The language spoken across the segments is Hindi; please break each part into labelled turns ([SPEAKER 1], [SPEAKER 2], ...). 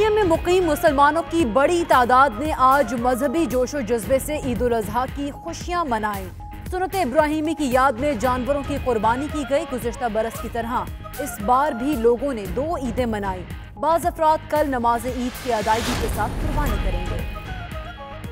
[SPEAKER 1] बर्तानिया में मुकीम मुसलमानों की बड़ी तादाद ने आज मजहबी जोशो जज्बे से ईद उल अजहा की खुशियां मनाई। सुन्नत इब्राहिमी की याद में जानवरों की कुर्बानी की गई। गुज़िश्ता बरस की तरह इस बार भी लोगों ने 2 ईदें मनाई। बाज़ अफराद कल नमाज ईद की अदायगी के साथ कुर्बानी करेंगे।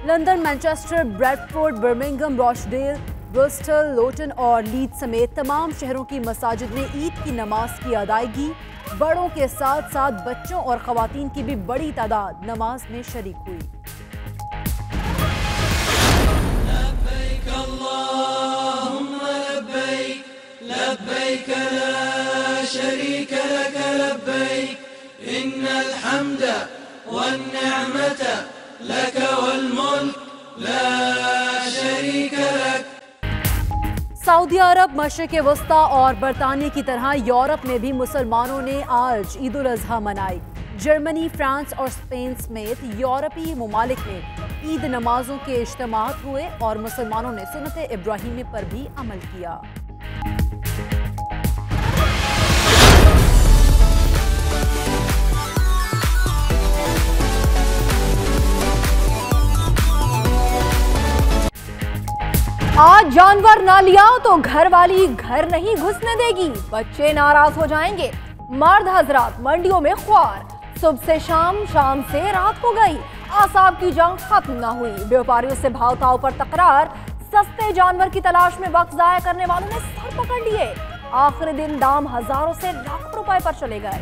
[SPEAKER 1] London, Manchester, Bradford, Birmingham, Rochdale, Bristol, Lotan और लीड्स समेत तमाम शहरों की मसाजिद में ईद की नमाज की अदायगी। बड़ों के साथ साथ बच्चों और खवातीन की भी बड़ी तादाद नमाज में शरीक हुई।
[SPEAKER 2] लब्बैक अल्लाहुम्मा लब्बैक, लब्बैक ला शरीक लक लब्बैक, इन्नल हम्द वन निअमत लक वल मुल्क ला शरीक लक।
[SPEAKER 1] सऊदी अरब, मशरिक़ वस्ता और बरतानिया की तरह यूरोप में भी मुसलमानों ने आज ईद उल अजहा मनाई। जर्मनी, फ्रांस और स्पेन समेत यूरोपीय ममालिक में ईद नमाजों के इज्तिमात हुए और मुसलमानों ने सुन्नत इब्राहिमी पर भी अमल किया। आज जानवर ना लिया तो घर वाली घर नहीं घुसने देगी, बच्चे नाराज हो जाएंगे। मर्द हजरात मंडियों में ख्वार, सुबह से शाम, शाम से रात हो गई, आसाब की जंग खत्म ना हुई। व्यापारियों से भाव ताव पर तकरार, सस्ते जानवर की तलाश में वक्त जाया करने वालों ने सर पकड़ लिए। आखिरी दिन दाम हजारों से लाखों रुपए पर चले गए।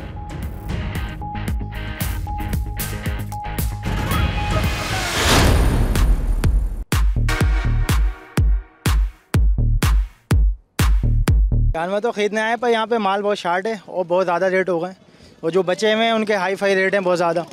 [SPEAKER 3] जानवर तो खरीदने आए पर यहाँ पे माल बहुत शार्ट है और बहुत ज़्यादा रेट हो गए और जो बचे हुए हैं उनके हाई फाई रेट हैं बहुत ज़्यादा।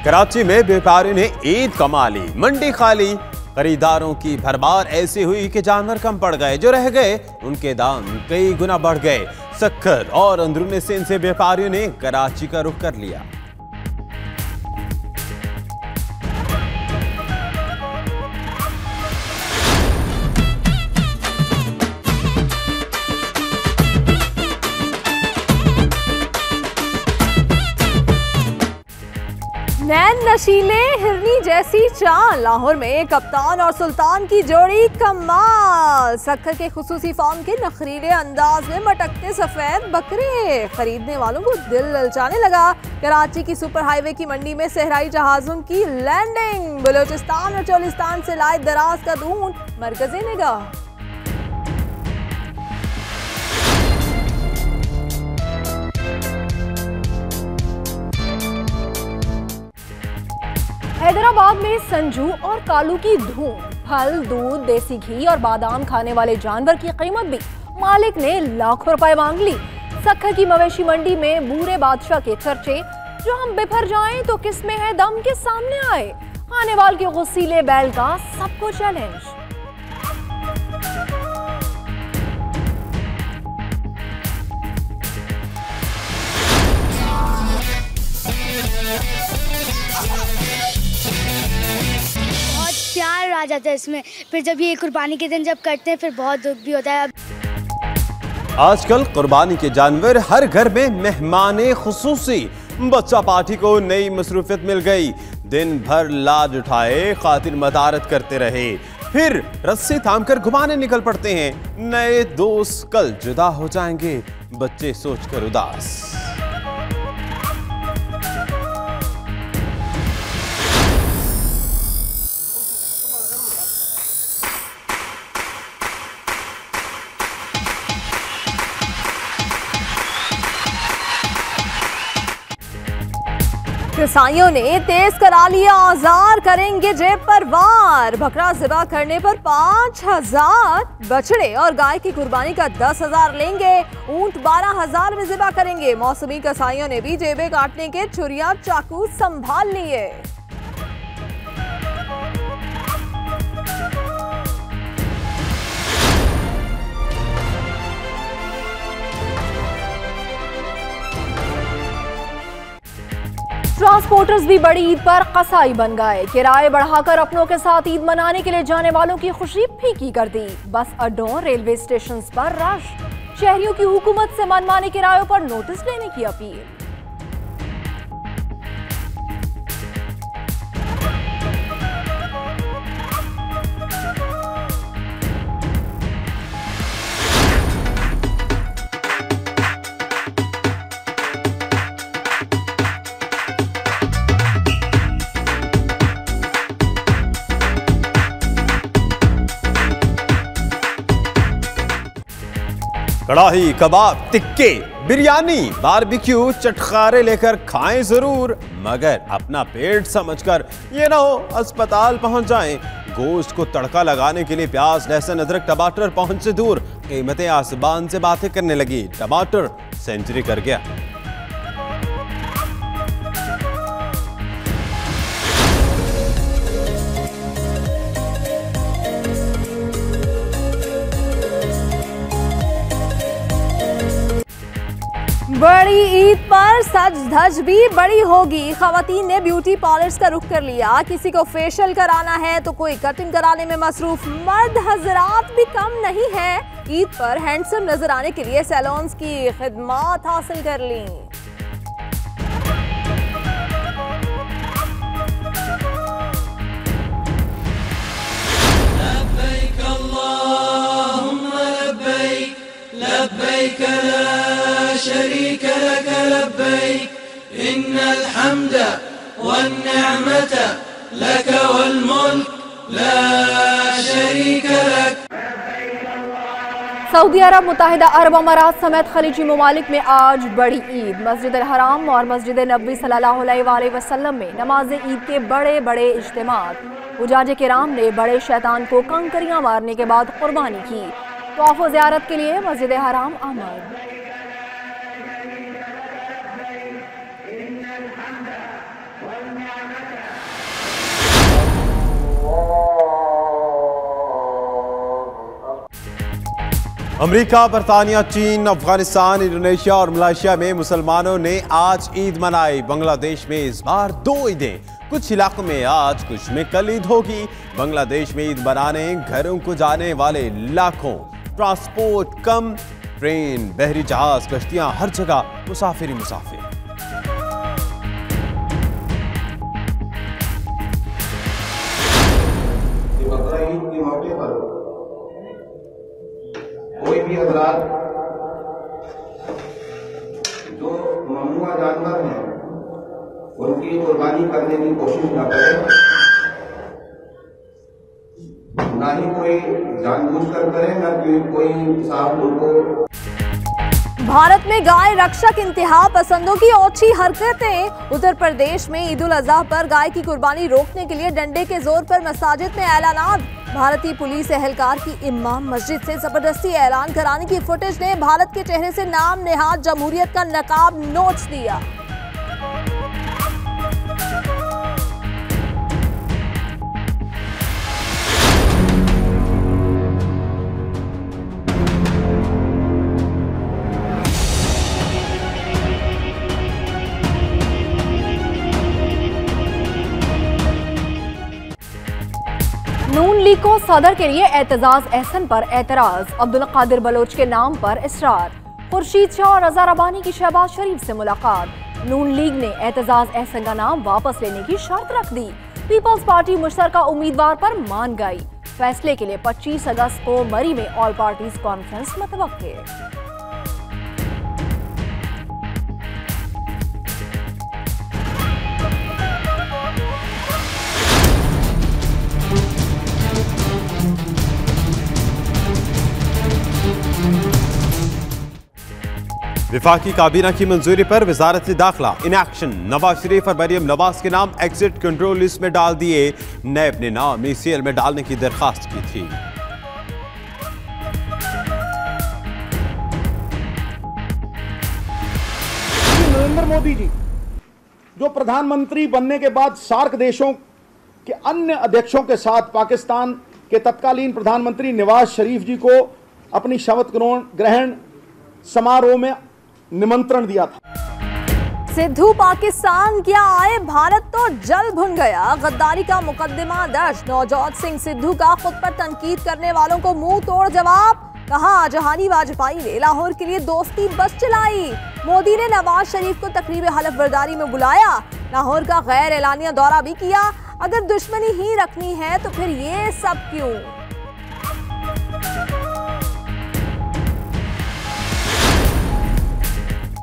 [SPEAKER 4] कराची में व्यापारियों ने ईद कमा ली, मंडी खाली, खरीदारों की भरमार ऐसी हुई कि जानवर कम पड़ गए, जो रह गए उनके दाम कई गुना बढ़ गए। सक्खर और अंदरूनी सिंध से व्यापारियों ने कराची का रुख कर लिया।
[SPEAKER 1] नैन नशीले हिरनी जैसी चाल, लाहौर में कप्तान और सुल्तान की जोड़ी कमाल। सक्खर के खुसूसी फार्म के नखरीले अंदाज में मटकते सफेद बकरे खरीदने वालों को दिल ललचाने लगा। कराची की सुपर हाईवे की मंडी में सहराई जहाजों की लैंडिंग, बलूचिस्तान और चोलिस्तान से लाए दराज का ढूंढ मरकज़ी निगाह। हैदराबाद में संजू और कालू की धूम। फल, दूध, देसी घी और बादाम खाने वाले जानवर की कीमत भी मालिक ने लाखों रुपए मांग ली। सक्खर की मवेशी मंडी में बूरे बादशाह के चर्चे, जो हम बिफर जाएं तो किसमें है दम के सामने आए। खानेवाल के गुस्सीले बैल का सबको चैलेंज।
[SPEAKER 5] प्यार आ जाता है इसमें, फिर जब ये कुर्बानी के दिन जब करते हैं फिर बहुत दुख भी होता है।
[SPEAKER 4] आजकल कुर्बानी के जानवर हर घर में मेहमाने खुसूसी। बच्चा पार्टी को नई मसरूफियत मिल गई। दिन भर लाज उठाए खातिर मदारत करते रहे, फिर रस्सी थामकर घुमाने निकल पड़ते हैं। नए दोस्त कल जुदा हो जाएंगे, बच्चे सोचकर उदास।
[SPEAKER 1] कसाईयों ने तेज करा लिया औजार, करेंगे जेब पर वार। बकरा ज़िबा करने पर 5000, बछड़े और गाय की कुर्बानी का 10,000 लेंगे। ऊंट 12,000 में ज़िबा करेंगे। मौसमी कसाईयों ने भी जेबें काटने के छुरियां चाकू संभाल लिए। ट्रांसपोर्टर्स भी बड़ी ईद पर कसाई बन गए। किराए बढ़ाकर अपनों के साथ ईद मनाने के लिए जाने वालों की खुशी फीकी कर दी। बस अड्डों, रेलवे स्टेशन पर रश। शहरियों की हुकूमत से मनमाने किरायों पर नोटिस लेने की अपील।
[SPEAKER 4] कड़ाही, कबाब, टिक्के, बिरयानी, बारबेक्यू, चटखारे लेकर खाएं जरूर, मगर अपना पेट समझकर ये ना हो अस्पताल पहुंच जाएं। गोश्त को तड़का लगाने के लिए प्याज, लहसुन, अदरक, टमाटर पहुंच से दूर। कीमतें आसमान से बातें करने लगी। टमाटर सेंचुरी कर गया।
[SPEAKER 6] बड़ी ईद पर सज धज भी बड़ी होगी। खवातीन ने ब्यूटी पार्लर्स का रुख कर लिया। किसी को फेशियल कराना है तो कोई कटिंग कराने में मसरूफ। मर्द हजरात भी कम नहीं है। ईद पर हैंडसम नजर आने के लिए सैलून्स की खिदमत हासिल कर ली।
[SPEAKER 2] लब्बैक अल्लाहुम्मा लब्बैक, लब्बैक ला शरीक लक लब्बैक, इन्नल हम्द वन्निअमत लक वल मुल्क ला शरीक लक।
[SPEAKER 6] सऊदी अरब, मुत्तहिदा अरब अमारात समेत खलीजी ममालिक में आज बड़ी ईद। मस्जिद अल हराम और मस्जिद नबी सल्लल्लाहु अलैहि वसल्लम में नमाज ईद के बड़े बड़े इज्तिमात। हुजाज किराम ने बड़े शैतान को कंकरियां मारने के बाद कुर्बानी की। तवाफ़ व ज़ियारत के लिए मस्जिद हराम आमद।
[SPEAKER 4] अमेरिका, बरतानिया, चीन, अफगानिस्तान, इंडोनेशिया और मलेशिया में मुसलमानों ने आज ईद मनाई। बांग्लादेश में इस बार 2 ईदें, कुछ इलाकों में आज, कुछ में कल ईद होगी। बांग्लादेश में ईद मनाने घरों को जाने वाले लाखों। ट्रांसपोर्ट कम, ट्रेन, बहरी जहाज, कश्तियां, हर जगह मुसाफिर ही मुसाफिर।
[SPEAKER 7] ईद के मौके पर कोई भी हजरात जो ममनुआ जानवर हैं उनकी कुर्बानी करने की कोशिश न करें, ना ही कोई जानबूझकर करे, ना कोई साहब उनको।
[SPEAKER 6] भारत में गाय रक्षक इंतहा पसंदों की ओछी हरकतें। उत्तर प्रदेश में ईद उल अजहा पर गाय की कुर्बानी रोकने के लिए डंडे के जोर पर मसाजिद में ऐलानात। भारतीय पुलिस एहलकार की इमाम मस्जिद से जबरदस्ती ऐलान कराने की फुटेज ने भारत के चेहरे से नाम नेहाद जमहूरियत का नकाब नोच दिया। नून लीग को सदर के लिए एतजाज एहसन पर एतराज। अब्दुल कादिर बलोच के नाम पर इसरार। खुर्शीद शाह और रजा रबानी की शहबाज शरीफ से मुलाकात। नून लीग ने एतजाज एहसन का नाम वापस लेने की शर्त रख दी। पीपल्स पार्टी मुश्तरका उम्मीदवार पर मान गई। फैसले के लिए 25 अगस्त को मरी में ऑल पार्टीज कॉन्फ्रेंस मुतवक्के।
[SPEAKER 4] विफाकी काबीना की मंजूरी पर वजारत दाखिला इन एक्शन। नवाज शरीफ और मरियम नवाज के नाम एग्जिट कंट्रोल लिस्ट में डाल दिए। नए अपने नाम ECL में डालने की दरखास्त की थी।
[SPEAKER 8] नरेंद्र मोदी जी जो प्रधानमंत्री बनने के बाद सार्क देशों के अन्य अध्यक्षों के साथ पाकिस्तान के तत्कालीन प्रधानमंत्री नवाज शरीफ जी को अपनी शपथ ग्रहण समारोह में निमंत्रण दिया था।
[SPEAKER 6] सिद्धू पाकिस्तान क्या आए, भारत तो जल भुन गया। गद्दारी का मुकदमा दर्ज। नवजोत सिंह सिद्धू का खुद पर तनकीद करने वालों को मुंह तोड़ जवाब। कहा जहानी वाजपेयी ने लाहौर के लिए दोस्ती बस चलाई। मोदी ने नवाज शरीफ को तकरीब हलफ बर्दारी में बुलाया। लाहौर का गैर एलानिया दौरा भी किया। अगर दुश्मनी ही रखनी है तो फिर ये सब क्यों।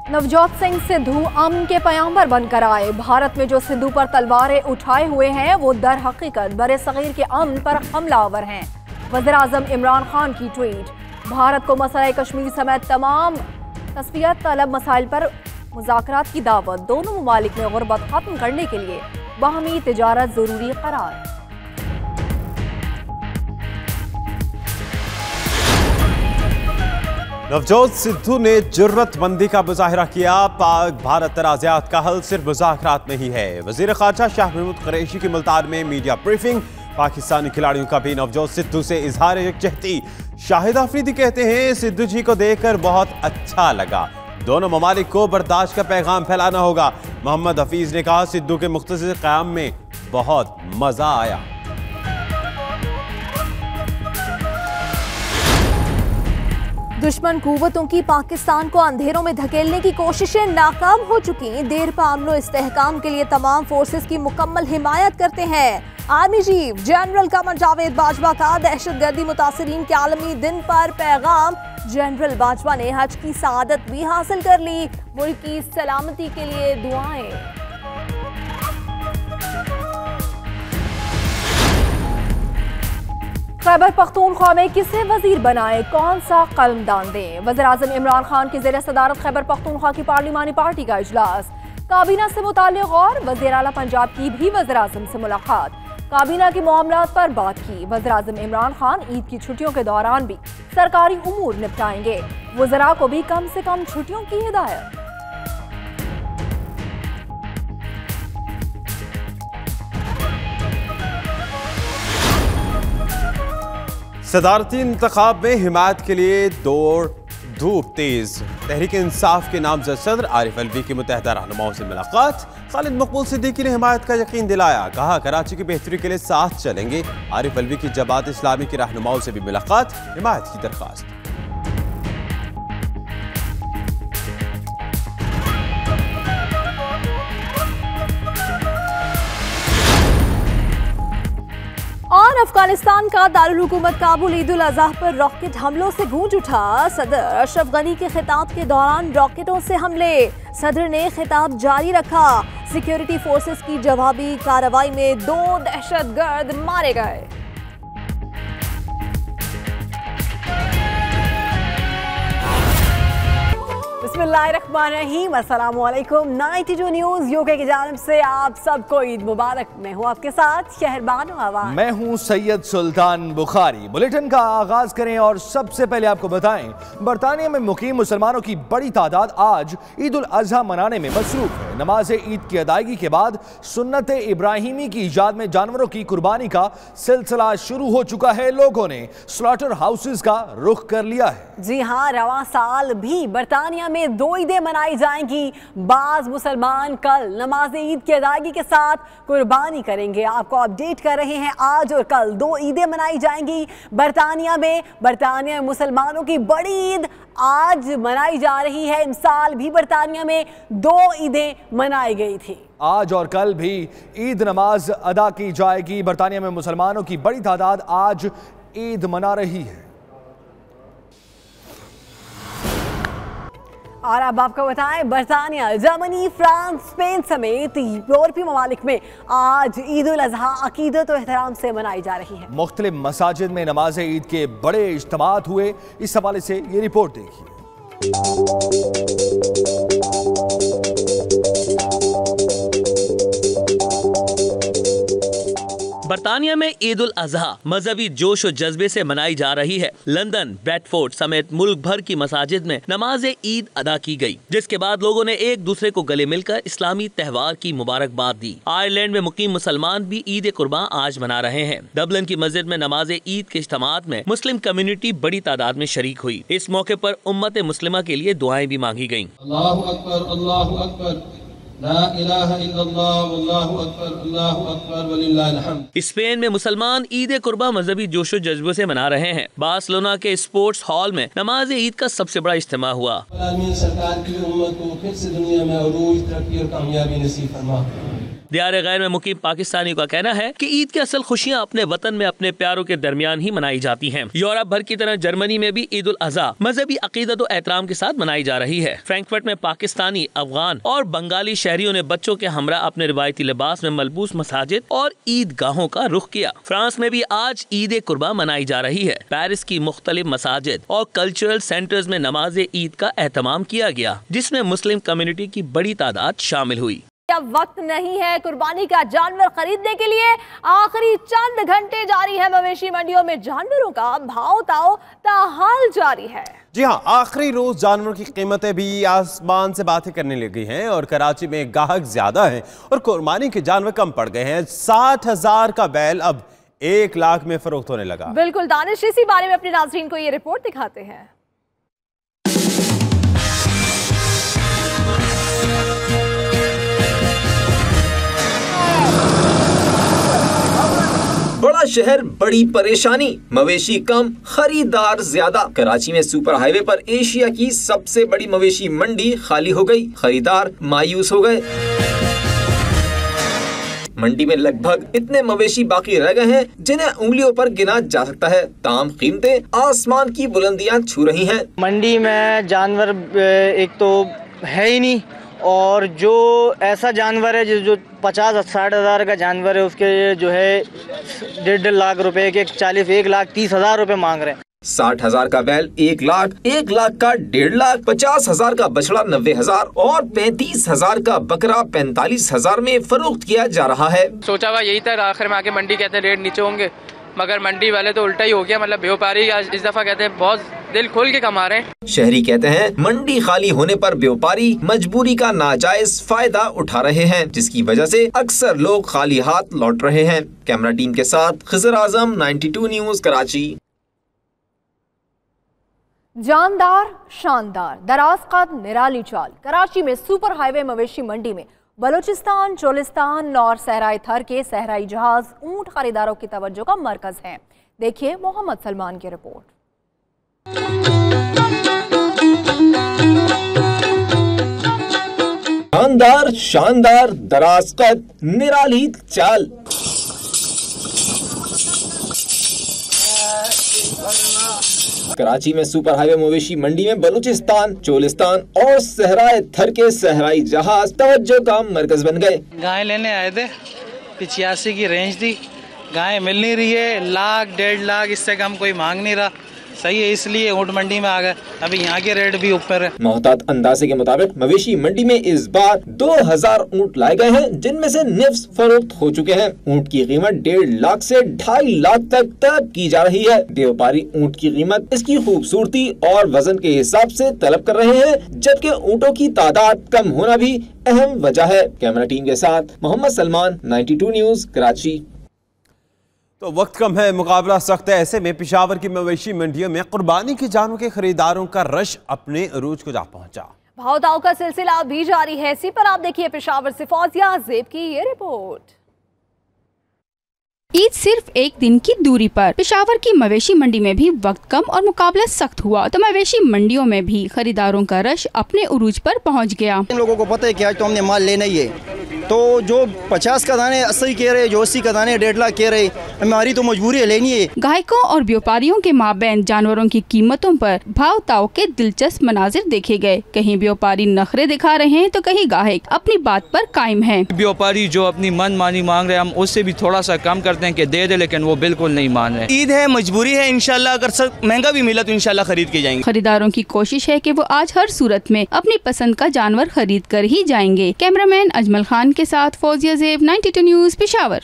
[SPEAKER 6] नवजोत सिंह सिद्धू अमन के पैगंबर बनकर आए। भारत में जो सिद्धू पर तलवारें उठाए हुए हैं वो दर हकीकत बरे सगीर के अमन पर हमलावर हैं। वज़ीर आज़म इमरान खान की ट्वीट। भारत को मसला कश्मीर समेत तमाम तस्फियत तलब मसाइल पर मुज़ाकरात की दावत। दोनों ममालिक में गुर्बत खत्म करने के लिए बाहमी तिजारत जरूरी करार।
[SPEAKER 4] नवजोत सिद्धू ने जुर्रतमंदी का मुजाहिरा किया। पाक भारत तनाज़ात का हल सिर्फ मुज़ाकरात में ही है। वज़ीर ख़ारजा शाह महमूद कुरैशी की मुल्तान में मीडिया ब्रीफिंग। पाकिस्तानी खिलाड़ियों का भी नवजोत सिद्धू से इजहार यकजहती। शाहिद अफरीदी कहते हैं सिद्धू जी को देखकर बहुत अच्छा लगा। दोनों ममालिक को बर्दाश्त का पैगाम फैलाना होगा। मोहम्मद हफीज ने कहा सिद्धू के मुख्तसर क़याम में बहुत मजा आया।
[SPEAKER 6] दुश्मन कुव्वतों की पाकिस्तान को अंधेरों में धकेलने की कोशिशें नाकाम हो चुकी। देरपा अमन व इस्तेहकाम के लिए तमाम फोर्सेस की मुकम्मल हिमायत करते हैं। Army chief general Qamar Javed Bajwa का दहशतगर्दी मुतासरीन के आलमी दिन पर पैगाम। जनरल बाजवा ने हज की सआदत भी हासिल कर ली। मुल्क की सलामती के लिए दुआएं। खैबर पख्तूनख्वा में किसे वजीर बनाए, कौन सा कलमदान दें। वज़ीर-ए-आज़म इमरान खान की ज़ेर सदारत खैबर पख्तूनख्वा की पार्लिमानी पार्टी का इजलास। काबीना से मुताल्लिक़ और वज़ीर आला पंजाब की भी वज़ीर-ए-आज़म से मुलाकात। काबीना के मामलात पर बात की। वज़ीर-ए-आज़म इमरान खान ईद की छुट्टियों के दौरान भी सरकारी उमूर निपटाएंगे। वज़रा को भी कम से कम छुट्टियों की हिदायत।
[SPEAKER 4] सदारती इंतखाब में हिमायत के लिए दौड़ धूप तेज। तहरीक इंसाफ के नामजद सदर आरिफ अलवी की मुत्तहदा रहनुमाओं से मुलाकात। खालिद मकबूल सिद्दीकी ने हिमायत का यकीन दिलाया। कहा कराची की बेहतरी के लिए साथ चलेंगे। आरिफ अलवी की जमात इस्लामी की रहनुमाओं से भी मुलाकात। हिमायत की दरख्वास्त।
[SPEAKER 6] और अफगानिस्तान का दारुल हुकूमत काबुल ईद उल अज़हा पर रॉकेट हमलों से गूंज उठा। सदर अशरफ गनी के खिताब के दौरान रॉकेटों से हमले। सदर ने खिताब जारी रखा। सिक्योरिटी फोर्सेस की जवाबी कार्रवाई में 2 दहशतगर्द मारे गए। बिस्मिल्लाहिर्रहमानिर्रहीम, अस्सलाम वालेकुम। 92 न्यूज़ यूके की जानिब से आप सबको ईद मुबारक। मैं हूँ आपके साथ शहरबान आवाज़।
[SPEAKER 9] मैं हूँ सैयद सुल्तान बुखारी। बुलेटिन का आगाज करें और सबसे पहले आपको बताएं बरतानिया में मुकीम मुसलमानों की बड़ी तादाद आज ईद उल अज़हा मनाने में मसरूफ है। नमाज ईद की अदायगी के बाद सुन्नत इब्राहिमी की इजाद में जानवरों की कुर्बानी का सिलसिला शुरू हो चुका है। लोगों ने स्लॉटर हाउसेज का रुख कर लिया है।
[SPEAKER 1] जी हाँ, रवां साल भी बरतानिया में 2 ईदें मनाई जाएंगी। बाज मुसलमान कल नमाज ईद की अदायगी के साथ कुर्बानी करेंगे। आपको अपडेट कर रहे हैं, आज और कल 2 ईदें मनाई जाएंगी बरतानिया में। बरतानिया में मुसलमानों की बड़ी ईद आज मनाई जा रही है। इस साल भी बरतानिया में 2 ईदें मनाई गई थी।
[SPEAKER 9] आज और कल भी ईद नमाज अदा की जाएगी। बरतानिया में मुसलमानों की बड़ी तादाद आज ईद मना रही है।
[SPEAKER 1] और अब आपको बताएं, बरतानिया, जर्मनी, फ्रांस, स्पेन समेत यूरोपीय ममालिक में आज ईद उल अज़हा अकीदत और एहतराम से मनाई जा रही है।
[SPEAKER 9] मुख्तलिफ मसाजिद में नमाज ईद के बड़े इज्तिमात हुए। इस हवाले से ये रिपोर्ट देखिए।
[SPEAKER 10] बरतानिया में ईद उल अज़हा मजहबी जोश और जज्बे से मनाई जा रही है। लंदन, ब्रैडफोर्ड समेत मुल्क भर की मसाजिद में नमाज ईद अदा की गई, जिसके बाद लोगों ने एक दूसरे को गले मिलकर इस्लामी त्यौहार की मुबारकबाद दी। आयरलैंड में मुकीम मुसलमान भी ईद कुर्बान आज मना रहे हैं। डबलिन की मस्जिद में नमाज ईद के इज्तिमात में मुस्लिम कम्युनिटी बड़ी तादाद में शरीक हुई। इस मौके पर उम्मत मुस्लिमा के लिए दुआएं भी मांगी गयी।
[SPEAKER 2] अल्लाहु अकबर, अल्लाहु अकबर, ला इलाहा इल्लल्लाह, वल्लाहु अकबर, अल्लाहु अकबर, वलिल्लाहिल हम्द।
[SPEAKER 10] स्पेन में मुसलमान ईद कुर्बान मजहबी जोशो जज्बे से मना रहे हैं। बार्सिलोना के स्पोर्ट्स हॉल में नमाज ईद का सबसे बड़ा इज्तिमा हुआ।
[SPEAKER 2] सरकार की उम्मत को फिर से दुनिया में अरूज, तरक्की और कामयाबी नसीब फरमा।
[SPEAKER 10] दियार गैर में मुकीम पाकिस्तानियों का कहना है कि ईद की असल खुशियाँ अपने वतन में अपने प्यारों के दरमियान ही मनाई जाती हैं। यूरोप भर की तरह जर्मनी में भी ईद उल अज़हा मजहबी अकीदत और एहतराम के साथ मनाई जा रही है। फ्रैंकफर्ट में पाकिस्तानी, अफगान और बंगाली शहरियों ने बच्चों के हमरा अपने रिवायती लिबास में मलबूस मसाजिद और ईदगाहों का रुख किया। फ्रांस में भी आज ईद कुर्बा मनाई जा रही है। पेरिस की मुख्तलिफ मसाजिद और कल्चरल सेंटर्स में नमाज ईद का एहतमाम किया गया, जिसमें मुस्लिम कम्युनिटी की बड़ी तादाद शामिल हुई।
[SPEAKER 6] अब वक्त नहीं है कुर्बानी का जानवर खरीदने के लिए। आखिरी चंद घंटे जारी है मवेशी मंडियों में जानवरों का भाव ताव ताहाल जारी है।
[SPEAKER 4] जी हाँ, आखिरी रोज जानवरों की कीमतें भी आसमान से बातें करने लगी हैं और कराची में गाहक ज्यादा हैं और कुर्बानी के जानवर कम पड़ गए हैं। 60,000 का बैल अब 1 लाख में फरोख्त होने लगा।
[SPEAKER 6] बिल्कुल दानिश, इसी बारे में अपने नाज़रीन को ये रिपोर्ट दिखाते हैं।
[SPEAKER 11] बड़ा शहर बड़ी परेशानी, मवेशी कम खरीदार ज्यादा। कराची में सुपर हाईवे पर एशिया की सबसे बड़ी मवेशी मंडी खाली हो गई, खरीदार मायूस हो गए। मंडी में लगभग इतने मवेशी बाकी रह गए हैं जिन्हें उंगलियों पर गिना जा सकता है। ताम कीमतें आसमान की बुलंदियां छू रही हैं। मंडी में जानवर एक तो है ही नहीं, और जो ऐसा जानवर है जो 50-60 हज़ार का जानवर है उसके जो है 1.5 लाख रुपए के 1,30,000 रुपए मांग रहे हैं। 60,000 का बैल 1 लाख, 1 लाख का 1.5 लाख, 50,000 का बछड़ा 90,000 और 35,000 का बकरा 45,000 में फरोख्त किया जा रहा है।
[SPEAKER 12] सोचा हुआ यही था, आखिर में आके मंडी कहते हैं रेट नीचे होंगे, मगर मंडी वाले तो उल्टा ही हो गया। मतलब व्यापारी इस दफा कहते हैं बहुत दिल खोल के कमा रहे हैं। शहरी कहते हैं मंडी खाली होने पर व्यापारी मजबूरी का नाजायज फायदा उठा रहे हैं, जिसकी वजह से अक्सर लोग खाली हाथ लौट रहे हैं। कैमरा टीम के साथ खिजर आजम, 92 न्यूज, कराची।
[SPEAKER 6] जानदार, शानदार, दराज कद, निराली चाल। कराची में सुपर हाईवे मवेशी मंडी में बलूचिस्तान, चोलिस्तान और सहराई थर के सहराई जहाज ऊंट खरीदारों की तवज्जो का मरकज हैं। देखिए मोहम्मद सलमान की रिपोर्ट।
[SPEAKER 11] शानदार, शानदार, दराज कद, निराली चाल। कराची में सुपर हाईवे मवेशी मंडी में बलूचिस्तान, चोलिस्तान और सहराई थर के सहराई जहाज तवज्जो का मरकज बन गए।
[SPEAKER 13] गाय लेने आए थे, 85 की रेंज थी, गाय मिल नहीं रही है। 1 लाख 1.5 लाख इससे कम कोई मांग नहीं रहा। सही है, इसलिए ऊंट मंडी में आ गए। अभी यहाँ के रेट भी ऊपर है। मोहतात अंदाजे के मुताबिक मवेशी मंडी में इस बार 2000 ऊंट लाए गए हैं, जिनमें से निफ्स फरोख्त हो चुके हैं। ऊंट की कीमत 1.5 लाख से 2.5 लाख तक तलब की जा रही है। व्यापारी ऊंट की कीमत इसकी खूबसूरती और वजन के हिसाब से तलब कर रहे हैं, जबकि ऊंटों की तादाद कम होना भी अहम वजह है। कैमरा टीम के साथ मोहम्मद सलमान, 92 न्यूज, कराची।
[SPEAKER 4] तो वक्त कम है, मुकाबला सख्त है। ऐसे में पेशावर की मवेशी मंडियों में कुर्बानी के जानवरों के खरीदारों का रश अपने अरूज को जा पहुंचा।
[SPEAKER 6] भाव ताव का सिलसिला भी जारी है। इसी पर आप देखिए पेशावर से फौजिया ज़ेब की ये रिपोर्ट।
[SPEAKER 14] ईद सिर्फ एक दिन की दूरी पर पेशावर की मवेशी मंडी में भी वक्त कम और मुकाबला सख्त हुआ, तो मवेशी मंडियों में भी खरीदारों का रश अपने उरूज पर पहुंच गया।
[SPEAKER 15] इन लोगों को पता है कि आज तो हमने माल लेना ही है, तो जो 50 का दाने 80 कह रहे, जो 80 का दाने 1.5 लाख कह रहे, हमारी तो मजबूरी है, लेनी है।
[SPEAKER 14] गायकों और व्यापारियों के माबैन जानवरों की कीमतों पर भाव ताव के दिलचस्प मनाजिर देखे गए। कहीं व्यापारी नखरे दिखा रहे हैं तो कहीं गायक अपनी बात पर कायम है।
[SPEAKER 16] व्यापारी जो अपनी मनमानी मांग रहे हैं, हम उससे भी थोड़ा सा कम करते हैं कि दे दे, लेकिन वो बिल्कुल नहीं मान रहे।
[SPEAKER 15] ईद है, मजबूरी है, इंशाल्लाह अगर महंगा भी मिला तो इंशाल्लाह खरीद के जाएंगे।
[SPEAKER 14] खरीदारों की कोशिश है कि वो आज हर सूरत में अपनी पसंद का जानवर खरीद कर ही जाएंगे। कैमरामैन अजमल खान के साथ फौजिया ज़ेब, 92 न्यूज, पेशावर।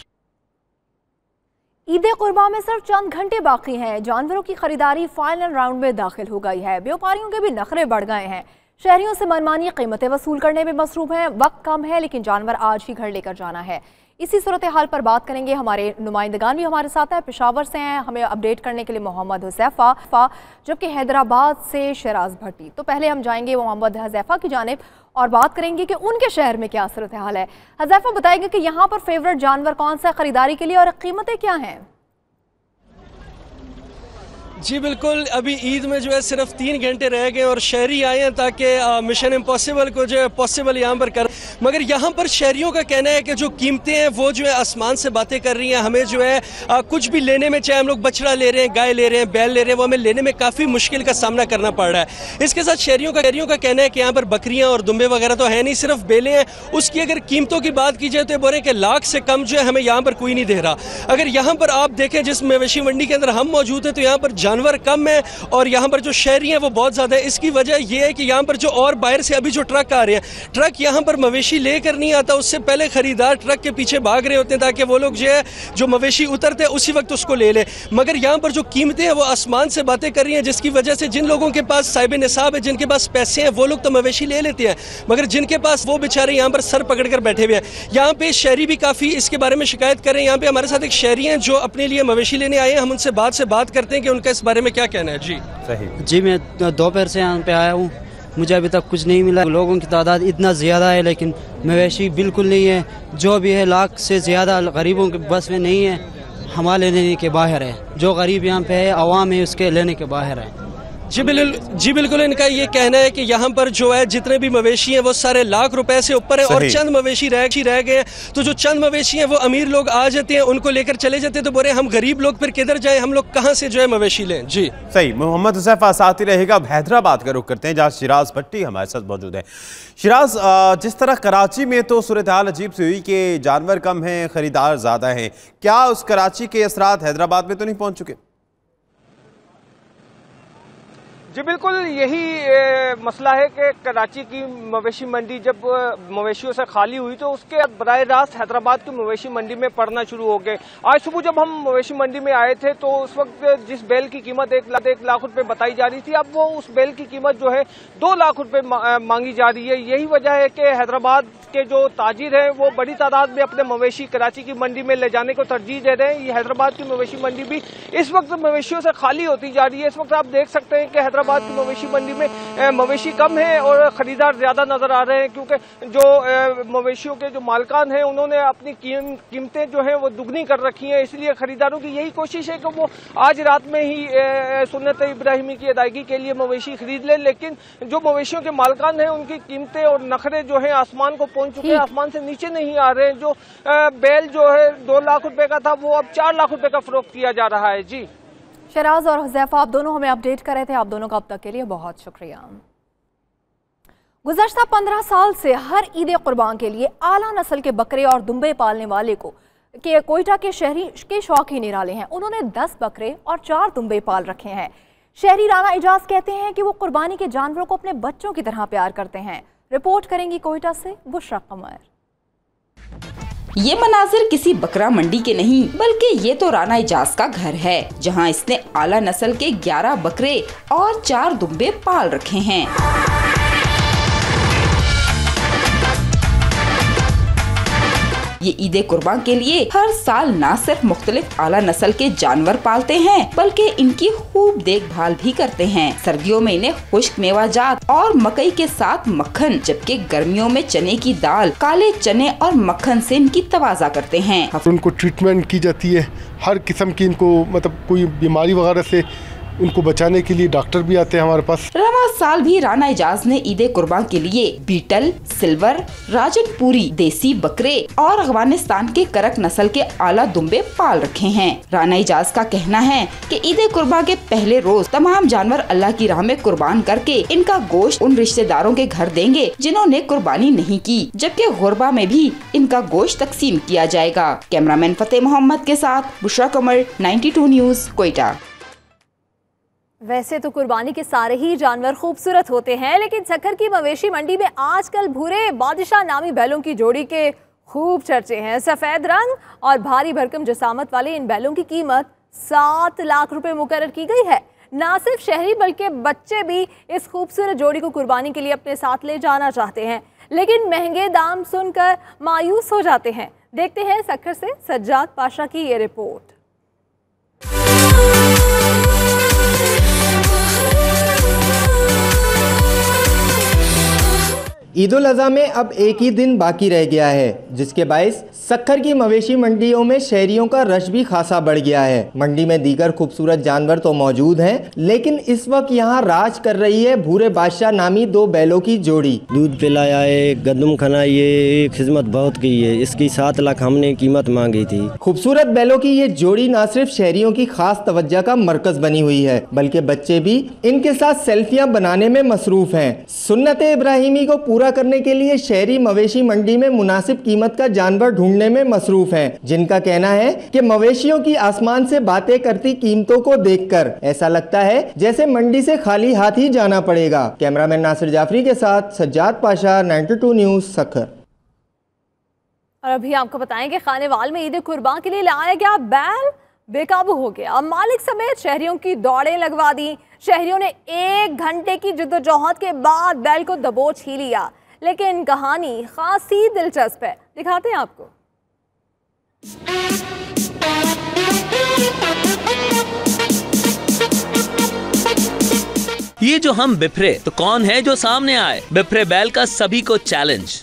[SPEAKER 6] ईद कुर्बा में सिर्फ चंद घंटे बाकी हैं। जानवरों की खरीदारी फाइनल राउंड में दाखिल हो गई है। व्यापारियों के भी नखरे बढ़ गए हैं। शहरियों से मनमानी कीमतें वसूल करने में मसरूफ हैं। वक्त कम है लेकिन जानवर आज ही घर लेकर जाना है। इसी सूरत हाल पर बात करेंगे, हमारे नुमाइंदगान भी हमारे साथ हैं। पेशावर से हैं हमें अपडेट करने के लिए मोहम्मद हुज़ैफा, जबकि हैदराबाद से शराज भट्टी। तो पहले हम जाएंगे मोहम्मद हुज़ैफा की जानिब और बात करेंगे कि उनके शहर में क्या सूरत हाल है। हुज़ैफा बताएंगे कि यहाँ पर फेवरेट जानवर कौन सा है खरीदारी के लिए और कीमतें क्या हैं?
[SPEAKER 17] जी बिल्कुल, अभी ईद में जो है सिर्फ 3 घंटे रह गए और शहरी आए हैं ताकि मिशन इम्पॉसिबल को जो है पॉसिबल यहाँ पर कर। मगर यहाँ पर शहरियों का कहना है कि जो कीमतें हैं वो जो है आसमान से बातें कर रही हैं। हमें जो है कुछ भी लेने में, चाहे हम लोग बछड़ा ले रहे हैं, गाय ले रहे हैं, बैल ले रहे हैं, वो हमें लेने में काफ़ी मुश्किल का सामना करना पड़ रहा है। इसके साथ शहरियों का कहना है कि यहाँ पर बकरियाँ और दुम्बे वगैरह तो है नहीं, सिर्फ बेलें हैं। उसकी अगर कीमतों की बात की जाए तो बोल रहे हैं कि लाख से कम जो है हमें यहाँ पर कोई नहीं दे रहा। अगर यहाँ पर आप देखें जिस मवेशी मंडी के अंदर हम मौजूद हैं तो यहाँ पर जानवर कम है और यहाँ पर जो शहरी हैं वो बहुत ज़्यादा है। इसकी वजह यह है कि यहाँ पर जो और बाहर से अभी जो ट्रक आ रहे हैं, ट्रक यहाँ पर मवेशी लेकर नहीं आता, उससे पहले खरीदार ट्रक के पीछे भाग रहे होते हैं ताकि वो लोग जो है जो मवेशी उतरते हैं उसी वक्त उसको ले ले। मगर यहाँ पर जो कीमतें हैं वो आसमान से बातें कर रही हैं, जिसकी वजह से जिन लोगों के पास साहिब निसाब है, जिनके पास पैसे हैं, वो लोग तो मवेशी ले लेते हैं, मगर जिनके पास वो बेचारे यहाँ पर सर पकड़ कर बैठे हुए हैं। यहाँ पे शहरी भी काफ़ी इसके बारे में शिकायत कर रहे हैं। यहाँ पे हमारे साथ एक शहरी हैं जो अपने लिए मवेशी लेने आए हैं, हम उनसे बात करते हैं कि उनका इस बारे में क्या कहना है। जी
[SPEAKER 18] सही जी, मैं दोपहर से यहाँ पे आया हूँ, मुझे अभी तक कुछ नहीं मिला। लोगों की तादाद इतना ज़्यादा है लेकिन मवेशी बिल्कुल नहीं है। जो भी है लाख से ज़्यादा गरीबों के बस में नहीं है, हमारे लेने के बाहर है। जो गरीब यहाँ पे है, आवाम है, उसके लेने के बाहर है।
[SPEAKER 17] जी बिल्कुल इनका ये कहना है कि यहाँ पर जो है जितने भी मवेशी हैं वो सारे लाख रुपए से ऊपर है और चंद मवेशी रह गए हैं। तो जो चंद मवेशी हैं वो अमीर लोग आ जाते हैं, उनको लेकर चले जाते हैं। तो बोले हम गरीब लोग फिर किधर जाए, हम लोग कहाँ से जो है मवेशी लें। जी
[SPEAKER 4] सही। मोहम्मद हुज़ैफा साथ ही रहेगा। अब हैदराबाद का रुख करते हैं जहाँ शिराज भट्टी हमारे साथ मौजूद है। शिराज, जिस तरह कराची में तो सूरत हाल अजीब सी हुई कि जानवर कम हैं, खरीदार ज़्यादा हैं, क्या उस कराची के असरात हैदराबाद में तो नहीं पहुँच चुके?
[SPEAKER 19] जी बिल्कुल यही मसला है कि कराची की मवेशी मंडी जब मवेशियों से खाली हुई तो उसके बराह रास्त हैदराबाद की मवेशी मंडी में पड़ना शुरू हो गए। आज सुबह जब हम मवेशी मंडी में आए थे तो उस वक्त जिस बैल की कीमत 1 लाख रुपए बताई जा रही थी, अब वो उस बैल की कीमत जो है 2 लाख रुपए मांगी जा रही है। यही वजह है कि हैदराबाद के जो ताजिर हैं वो बड़ी तादाद में अपने मवेशी कराची की मंडी में ले जाने को तरजीह दे रहे हैं। ये हैदराबाद की मवेशी मंडी भी इस वक्त मवेशियों से खाली होती जा रही है। इस वक्त आप देख सकते हैं कि हैदराबाद की मवेशी मंडी में मवेशी कम है और खरीदार ज्यादा नजर आ रहे हैं, क्योंकि जो मवेशियों के जो मालकान हैं उन्होंने अपनी कीमतें जो हैं वो दुगनी कर रखी हैं। इसलिए खरीदारों की यही कोशिश है कि वो आज रात में ही सुन्नत इब्राहिमी की अदायगी के लिए मवेशी खरीद लें, लेकिन जो मवेशियों के मालकान हैं उनकी कीमतें और नखरे जो है आसमान को पहुंच चुके हैं, आसमान से नीचे नहीं आ रहे हैं। जो बैल जो है 2 लाख रुपए का था वो अब 4 लाख रुपए का फरोख्त किया जा रहा है। जी
[SPEAKER 6] शराज और हुज़ैफा, आप दोनों हमें अपडेट कर रहे थे, आप दोनों का अब तक के लिए बहुत शुक्रिया। गुज़श्ता 15 साल से हर ईद कुर्बान के लिए आला नस्ल के बकरे और दुम्बे पालने वाले को कोयटा के शहरी के शौक ही निराले हैं। उन्होंने 10 बकरे और 4 दुम्बे पाल रखे हैं। शहरी राना इजाज कहते हैं कि वो कुर्बानी के जानवरों को अपने बच्चों की तरह प्यार करते हैं। रिपोर्ट करेंगी कोयटा से बुशरा कमर।
[SPEAKER 20] ये मनाजिर किसी बकरा मंडी के नहीं बल्कि ये तो राना इजाज का घर है, जहां इसने आला नस्ल के 11 बकरे और 4 दुम्बे पाल रखे हैं। ये ईद कुर्बान के लिए हर साल न सिर्फ मुख्तलिफ आला नस्ल के जानवर पालते हैं बल्कि इनकी खूब देखभाल भी करते हैं। सर्दियों में इन्हें खुश्क मेवाजात और मकई के साथ मक्खन, जबकि गर्मियों में चने की दाल, काले चने और मक्खन से इनकी तवाज़ा करते हैं।
[SPEAKER 21] उनको ट्रीटमेंट की जाती है, हर किस्म की इनको मतलब कोई बीमारी वगैरह से उनको बचाने के लिए डॉक्टर भी आते हैं हमारे पास। रवा
[SPEAKER 20] साल भी राना इजाज ने ईद कुर्बान के लिए बीटल, सिल्वर, राजनपुरी, देसी बकरे और अफगानिस्तान के करक नस्ल के आला दुम्बे पाल रखे हैं। राना इजाज का कहना है कि ईद कुर्बान के पहले रोज तमाम जानवर अल्लाह की राह में कुर्बान करके इनका गोश्त उन रिश्तेदारों के घर देंगे जिन्होंने कुर्बानी नहीं की, जबकि गुरबा में भी इनका गोश्त तकसीम किया जाएगा। कैमरामैन फतेह मोहम्मद के साथ बुशरा कमर, 92 न्यूज़, कोयटा।
[SPEAKER 6] वैसे तो कुर्बानी के सारे ही जानवर खूबसूरत होते हैं, लेकिन सक्खर की मवेशी मंडी में आजकल भूरे बादशाह नामी बैलों की जोड़ी के खूब चर्चे हैं। सफ़ेद रंग और भारी भरकम जसामत वाले इन बैलों की कीमत 7 लाख रुपए मुकर्रर की गई है। ना सिर्फ शहरी बल्कि बच्चे भी इस खूबसूरत जोड़ी को कुर्बानी के लिए अपने साथ ले जाना चाहते हैं, लेकिन महंगे दाम सुनकर मायूस हो जाते हैं। देखते हैं सक्खर से सज्जाद पाशा की ये रिपोर्ट।
[SPEAKER 3] ईद उल अज़हा में अब एक ही दिन बाकी रह गया है, जिसके बायस सक्खर की मवेशी मंडियों में शहरियों का रश भी खासा बढ़ गया है। मंडी में दीगर खूबसूरत जानवर तो मौजूद हैं, लेकिन इस वक्त यहाँ राज कर रही है भूरे बादशाह नामी 2 बैलों की जोड़ी।
[SPEAKER 22] दूध पिलाया है, गंदम खाना, ये खिदमत बहुत की है। इसकी 7 लाख हमने कीमत मांगी थी।
[SPEAKER 3] खूबसूरत बैलों की ये जोड़ी न सिर्फ शहरियों की खास तवज्जो का मरकज बनी हुई है, बल्कि बच्चे भी इनके साथ सेल्फियां बनाने में मसरूफ हैं। सुन्नत इब्राहिमी को पूरा करने के लिए शहरी मवेशी मंडी में मुनासिब कीमत का जानवर ढूंढने में मसरूफ हैं, जिनका कहना है कि मवेशियों की आसमान से बातें करती कीमतों को देखकर ऐसा लगता है जैसे मंडी से खाली हाथ ही जाना पड़ेगा। कैमरामैन नासिर जाफरी के साथ सज्जाद पाशा, 92 न्यूज़, सक्खर।
[SPEAKER 6] और अभी आपको बताएं कि खानेवाल में ईद कुर्बान के लिए लाया गया बैल बेकाबू हो गया। अब मालिक समेत शहरियों की दौड़ें लगवा दी। शहरियों ने 1 घंटे की जद्दोजहद के बाद बैल को दबोच ही लिया, लेकिन कहानी खासी दिलचस्प है, दिखाते हैं आपको।
[SPEAKER 10] ये जो हम बिफरे तो कौन है जो सामने आए? बिफरे बैल का सभी को चैलेंज।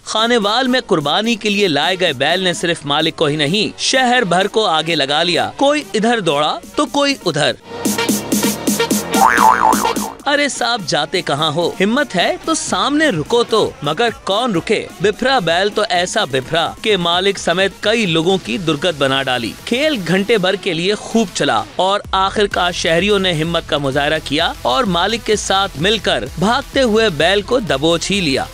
[SPEAKER 10] खानेवाल में कुर्बानी के लिए लाए गए बैल ने सिर्फ मालिक को ही नहीं, शहर भर को आगे लगा लिया। कोई इधर दौड़ा तो कोई उधर। अरे साहब, जाते कहाँ हो? हिम्मत है तो सामने रुको तो, मगर कौन रुके? बिफरा बैल तो ऐसा बिफरा कि मालिक समेत कई लोगों की दुर्गत बना डाली। खेल घंटे भर के लिए खूब चला और आखिरकार शहरियों ने हिम्मत का मुजाहरा किया और मालिक के साथ मिलकर भागते हुए बैल को दबोच ही लिया।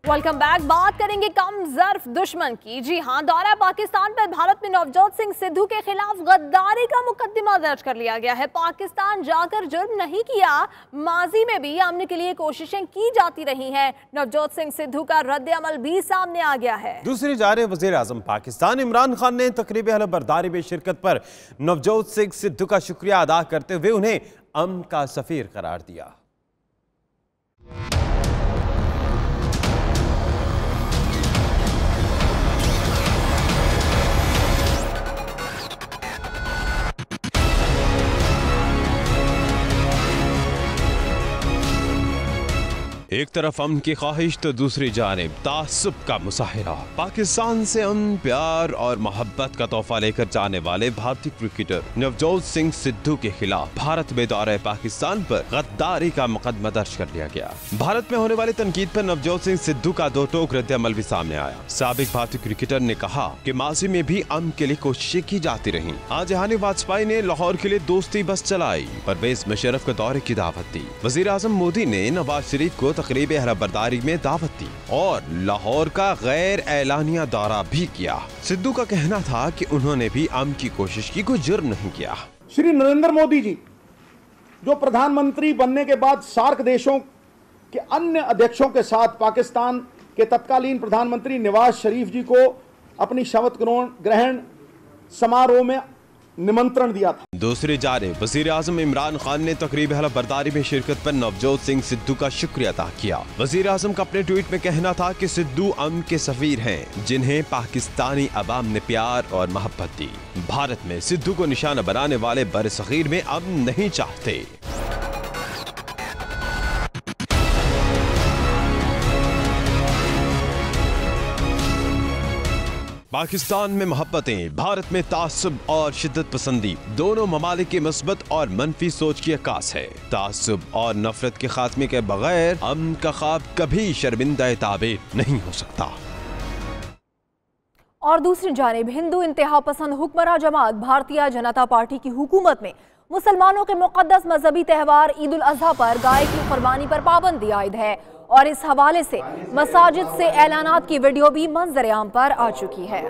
[SPEAKER 6] Welcome back. बात करेंगे कम ज़र्फ दुश्मन की। जी हाँ, दौरा पाकिस्तान पर भारत में नवजोत सिंह सिद्धू के खिलाफ गद्दारी का मुकदमा दर्ज कर लिया गया है। पाकिस्तान जाकर जुर्म नहीं किया, माजी में भी अमन के लिए कोशिशें की जाती रही हैं। नवजोत सिंह सिद्धू का रद्द अमल भी सामने आ गया है।
[SPEAKER 4] दूसरी जानिब वज़ीर आज़म पाकिस्तान इमरान खान ने तकरीब हलफबरदारी में शिरकत पर नवजोत सिंह सिद्धू का शुक्रिया अदा करते हुए उन्हें अमन का सफीर करार दिया। एक तरफ अमन की ख्वाहिश तो दूसरी जानिब तासुब का मुसाहिरा। पाकिस्तान से अमन, प्यार और मोहब्बत का तोहफा लेकर जाने वाले भारतीय क्रिकेटर नवजोत सिंह सिद्धू के खिलाफ भारत में दौरे पाकिस्तान पर गद्दारी का मुकदमा दर्ज कर लिया गया। भारत में होने वाली तनकीद पर नवजोत सिंह सिद्धू का 2 टोक रद्द अमल भी सामने आया। साबिक भारतीय क्रिकेटर ने कहा कि माजी में भी अमन के लिए कोशिशें की जाती रही। आजहानी वाजपेयी ने लाहौर के लिए दोस्ती बस चलाई, परवेज मुशर्रफ को दौरे की दावत दी। वजीर आजम मोदी ने नवाज शरीफ को तकरीब हलफबरदारी में दावत दी और लाहौर का गैर एलानिया दौरा भी किया। सिद्धू का कहना था कि उन्होंने भी अमन की कोशिश की, कोई जुर्म नहीं किया।
[SPEAKER 8] श्री नरेंद्र मोदी जी जो प्रधानमंत्री बनने के बाद सार्क देशों के अन्य अध्यक्षों के साथ पाकिस्तान के तत्कालीन प्रधानमंत्री नवाज शरीफ जी को अपनी शपथ ग्रहण समारोह में निमंत्रण दिया था।
[SPEAKER 4] दूसरी जानिब वजीर आजम इमरान खान ने तकरीब हलफबरदारी में शिरकत पर नवजोत सिंह सिद्धू का शुक्रिया अदा किया। वजीर आजम का अपने ट्वीट में कहना था कि सिद्धू अमन के सफीर हैं, जिन्हें पाकिस्तानी अवाम ने प्यार और मोहब्बत दी। भारत में सिद्धू को निशाना बनाने वाले बरसगीर में अमन नहीं चाहते। पाकिस्तान में मोहब्बतें, भारत में तासुब और शिद्दत पसंदी दोनों ममालिक की मुस्बत और मनफी सोच की अक्कास है। तासुब और नफरत के खात्मे के बगैर अमन का ख्वाब कभी शर्मिंदा ताबीर नहीं हो सकता।
[SPEAKER 6] और दूसरी जानिब हिंदू इंतहा पसंद हुक्मरान जमात भारतीय जनता पार्टी की हुकूमत में मुसलमानों के मुकद्दस मजहबी त्यौहार ईद उल अजहा पर गाय की कुर्बानी पर पाबंदी आयद है और इस हवाले से मसाजिद से ऐलानात की वीडियो भी मंजर आम पर आ चुकी है।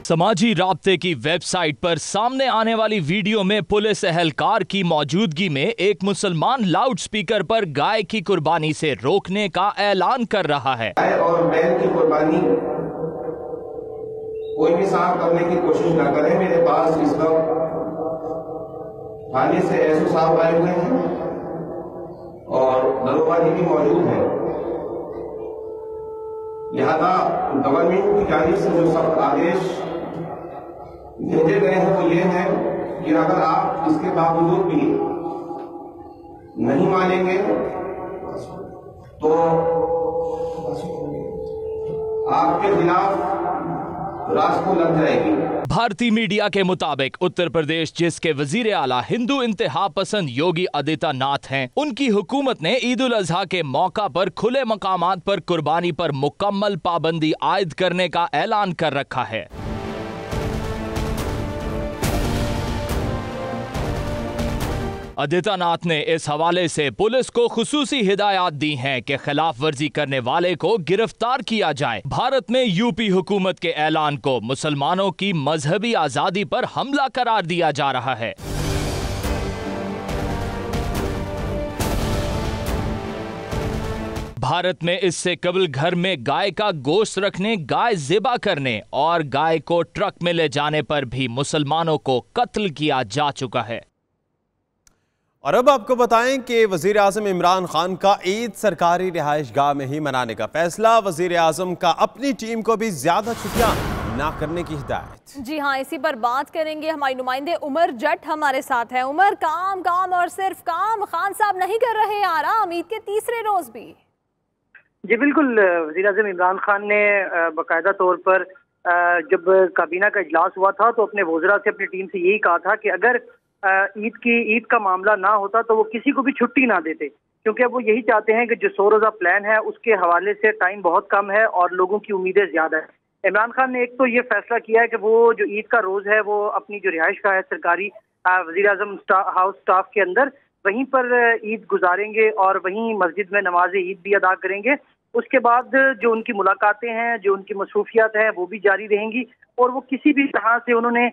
[SPEAKER 23] समाजी राब्ते की वेबसाइट पर सामने आने वाली वीडियो में पुलिस एहलकार की मौजूदगी में एक मुसलमान लाउडस्पीकर पर गाय की कुर्बानी से रोकने का ऐलान कर रहा है।
[SPEAKER 7] गाय और बैल की कुर्बानी कोई भी साफ करने की कोशिश न करे। मेरे पास इस वक्त थाने से एसओ साहब आए हुए हैं, दरोगा जी भी मौजूद है। लिहाजा गवर्नमेंट की जानिब से जो सब आदेश भेजे गए हैं वो ये है कि अगर आप इसके बावजूद भी नहीं मानेंगे तो आपके खिलाफ रास्ता लग जाएगी।
[SPEAKER 23] भारतीय मीडिया के मुताबिक उत्तर प्रदेश जिसके वजीर आला हिंदू इंतहा पसंद योगी आदित्यनाथ हैं, उनकी हुकूमत ने ईद उल अजहा के मौका पर खुले मकामात पर कुर्बानी पर मुकम्मल पाबंदी आयद करने का ऐलान कर रखा है। आदित्यनाथ ने इस हवाले से पुलिस को खुसूसी हिदायत दी हैं कि खिलाफ वर्जी करने वाले को गिरफ्तार किया जाए। भारत में यूपी हुकूमत के ऐलान को मुसलमानों की मजहबी आजादी पर हमला करार दिया जा रहा है। भारत में इससे कबल घर में गाय का गोश्त रखने, गाय ज़िबा करने और गाय को ट्रक में ले जाने पर भी मुसलमानों को कत्ल किया जा चुका है।
[SPEAKER 4] और अब आपको बताएं कि वजीर आजम इमरान खान का ईद सरकारी रिहाइश गाह में ही मनाने का फैसला। वजीर आजम का अपनी टीम को भी ज्यादा छुट्टियां ना करने की हिदायत।
[SPEAKER 6] जी हाँ, इसी पर बात करेंगे। हमारे नुमाइंदे उमर जट हमारे साथ हैं। उमर, काम काम और सिर्फ काम, खान साहब नहीं कर रहे आराम ईद के तीसरे रोज भी।
[SPEAKER 1] जी बिल्कुल, वजीर आजम इमरान खान ने बाकायदा तौर पर जब काबीना का इजलास हुआ था तो अपने वज़रा से, अपनी टीम से यही कहा था कि अगर ईद का मामला ना होता तो वो किसी को भी छुट्टी ना देते, क्योंकि अब वो यही चाहते हैं कि जो 100 रोज़ा प्लान है उसके हवाले से टाइम बहुत कम है और लोगों की उम्मीदें ज्यादा है। इमरान खान ने एक तो ये फैसला किया है कि वो जो ईद का रोज है वो अपनी जो रिहाइश का है सरकारी वज़ीर आज़म हाउस स्टाफ के अंदर, वहीं पर ईद गुजारेंगे और वहीं मस्जिद में नमाज ईद भी अदा करेंगे। उसके बाद जो उनकी मुलाकातें हैं, जो उनकी मसरूफियात हैं वो भी जारी रहेंगी और वो किसी भी तरह से उन्होंने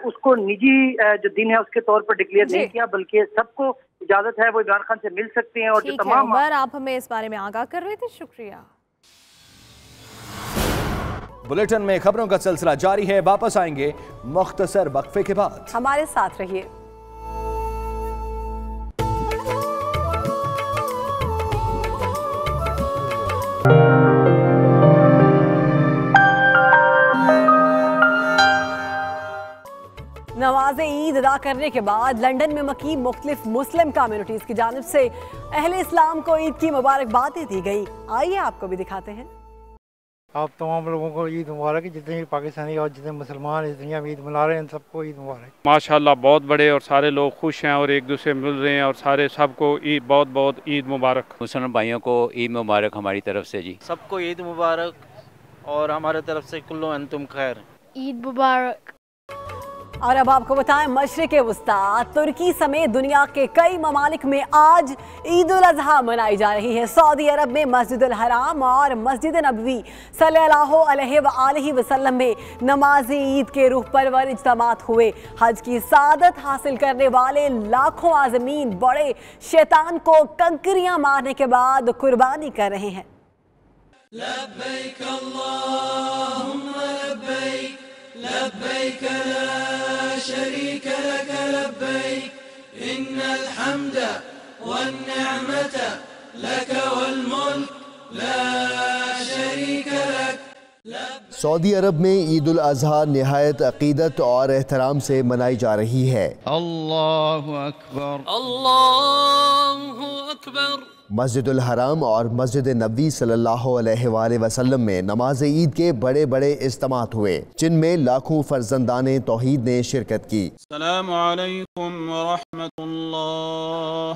[SPEAKER 1] उसको निजी जो दिन है उसके तौर पर डिक्लेयर नहीं किया, बल्कि सबको इजाजत है वो इमरान खान से मिल सकते हैं। और जो तमाम
[SPEAKER 6] आप हमें इस बारे में आगाह कर रहे थे, शुक्रिया।
[SPEAKER 5] बुलेटिन में खबरों का सिलसिला जारी है, वापस आएंगे मुख्तसर वक्फे के बाद।
[SPEAKER 6] हमारे साथ रहिए। नमाज ईद अदा करने के बाद लंदन में मकीम मुख्तलिफ मुस्लिम कम्युनिटीज की जानिब से अहले इस्लाम को ईद की मुबारकबाद दी गई। आइए आपको भी दिखाते हैं।
[SPEAKER 9] आप तमाम लोगों को ईद मुबारक। जितने भी पाकिस्तानी और जितने मुसलमान इस दुनिया में ईद मना रहे हैं, सबको ईद मुबारक।
[SPEAKER 24] माशाल्लाह बहुत बड़े और सारे लोग खुश हैं और एक दूसरे मिल रहे हैं और सारे सबको ईद बहुत बहुत ईद मुबारक।
[SPEAKER 25] मुसलमान भाइयों को ईद मुबारक हमारी तरफ से जी।
[SPEAKER 26] सबको ईद मुबारक और हमारे तरफ से कुल्लो अंतुम खैर,
[SPEAKER 27] ईद मुबारक।
[SPEAKER 6] और अब आपको बताएं, मशरिक़ वुस्ता तुर्की समेत दुनिया के कई ममालिक में आज ईद उल अजहा मनाई जा रही है। सऊदी अरब में मस्जिद उल हराम और मस्जिद नबवी सल्लल्लाहु अलैहि वसल्लम में नमाज ईद के रूह परवर इज्तिमात हुए। हज की सादत हासिल करने वाले लाखों आज़मीन बड़े शैतान को कंकरियां मारने के बाद कुर्बानी कर रहे हैं।
[SPEAKER 28] लब्बैक अल्लाहुम्मा लब्बैक लब्बैक ला शरीक लक लब्बैक इन्नल हम्द वन निअमत लक वल मुल्क ला शरीक लक।
[SPEAKER 29] सऊदी अरब में ईद उल अजहा निहायत अकीदत और एहतराम से मनाई जा रही है।
[SPEAKER 28] अल्लाहु अकबर अल्लाहु अकबर।
[SPEAKER 29] मस्जिद उल हराम और मस्जिद नबवी सल्लल्लाहु अलैहि वसल्लम में नमाज ईद के बड़े बड़े इज्तिमात हुए, जिनमें लाखों फर्जंदाने तौहीद ने शिरकत की।
[SPEAKER 28] अस्सलामु अलैकुम व रहमतुल्लाह,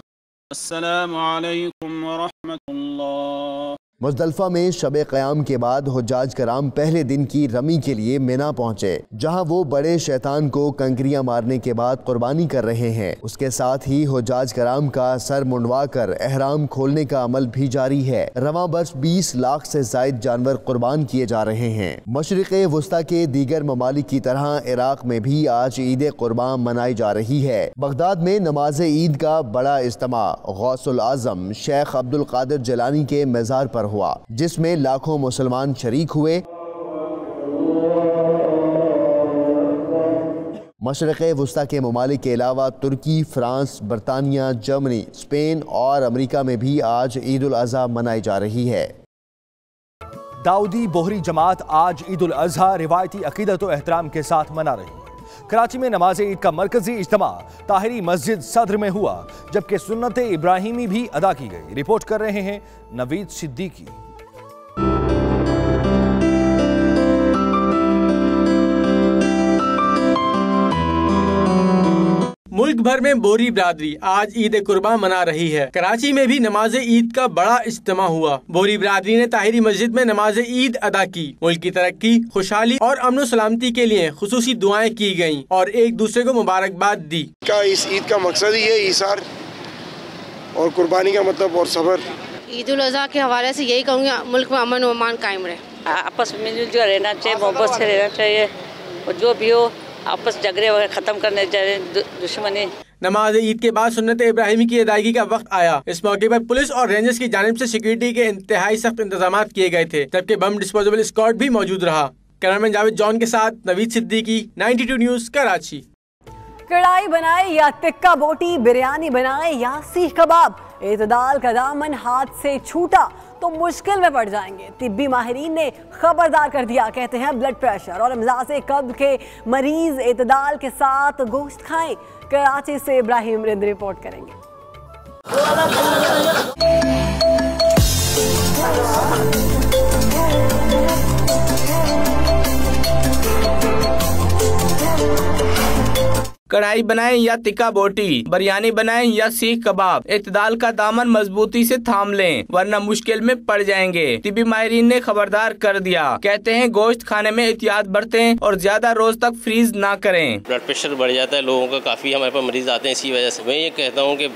[SPEAKER 28] अस्सलामु अलैकुम व रहमतुल्लाह।
[SPEAKER 29] मुज़दलिफ़ा में शब क़याम के बाद हुज्जाज कराम पहले दिन की रमी के लिए मिना पहुँचे, जहाँ वो बड़े शैतान को कंकरियाँ मारने के बाद कुर्बानी कर रहे हैं। उसके साथ ही हुज्जाज कराम का सर मुंडवा कर एहराम खोलने का अमल भी जारी है। रवां बर्ष 20 लाख से जायद जानवर कुर्बान किए जा रहे हैं। मशरिक़ वुस्ता के दीगर ममालिक की तरह इराक में भी आज ईद कुर्बान मनाई जा रही है। बगदाद में नमाज ईद का बड़ा इज्तिमा गौसुल आज़म शेख अब्दुल कादिर जिलानी के मज़ार पर हुआ, जिसमें लाखों मुसलमान शरीक हुए। मशरक़े वुस्ता के ममालिक के अलावा तुर्की, फ्रांस, बरतानिया, जर्मनी, स्पेन और अमेरिका में भी आज ईद उल अज़हा मनाई जा रही है।
[SPEAKER 5] दाऊदी बोहरी जमात आज ईद उल अज़हा रिवायती अकीदत और एहतराम के साथ मना रही है। कराची में नमाज ईद का मरकजी इज्तिमा ताहिरी मस्जिद सदर में हुआ, जबकि सुन्नत इब्राहिमी भी अदा की गई। रिपोर्ट कर रहे हैं नवीद सिद्दीकी।
[SPEAKER 2] मुल्क भर में बोहरी बिरादरी आज ईद कुर्बान मना रही है। कराची में भी नमाज ईद का बड़ा इज्तिमा हुआ। बोहरी बिरादरी ने ताहिरी मस्जिद में नमाज ईद अदा की। मुल्क की तरक्की, खुशहाली और अमन सलामती के लिए खुसूसी दुआएं की गयी और एक दूसरे को मुबारकबाद दी।
[SPEAKER 11] इस ईद का मकसद ही है ईसार और कुर्बानी का मतलब और सबर।
[SPEAKER 12] ईद उल अज़हा के हवाले से यही कहूँगी, मुल्क में अमन व अमान कायम रहे, आपस में मिलजुल रहना चाहिए, मोहब्बत से रहना चाहिए और जो भी हो आपस झगड़े वगैरह खत्म करने चाहिए, दुश्मनी। नमाज ईद के बाद सुन्नत इब्राहिमी की अदायगी का वक्त आया। इस मौके पर पुलिस और रेंजर्स की जानिब से सिक्योरिटी के इंतहाई सख्त इंतजाम किए गए थे, जबकि बम डिस्पोजेबल स्क्वाड भी मौजूद रहा। कैमरामैन जावेद जॉन के साथ नवीद सिद्दीकी, 92 न्यूज़, कराची।
[SPEAKER 6] कढ़ाई बनाए या टिक्का बोटी, बिरयानी बनाए या सीख कबाब, एतदाल का दामन हाथ से छूटा तो मुश्किल में पड़ जाएंगे। तिब्बी माहिरीन ने खबरदार कर दिया। कहते हैं ब्लड प्रेशर और अमराज़े कब्ज़ के मरीज एतदाल के साथ गोश्त खाएं। कराची से इब्राहिम रिंद रिपोर्ट करेंगे।
[SPEAKER 13] कढ़ाई बनाएं या टिक्का बोटी, बिरयानी बनाएं या सीख कबाब, एतदाल का दामन मजबूती से थाम लें वरना मुश्किल में पड़ जाएंगे। तिब्बी माहिरीन ने खबरदार कर दिया। कहते हैं गोश्त खाने में एहतियात बरतें और ज्यादा रोज तक फ्रीज ना करें।
[SPEAKER 14] ब्लड प्रेशर बढ़ जाता है लोगों का, काफी हमारे पास मरीज आते हैं इसी वजह से। मैं ये कहता हूँ कि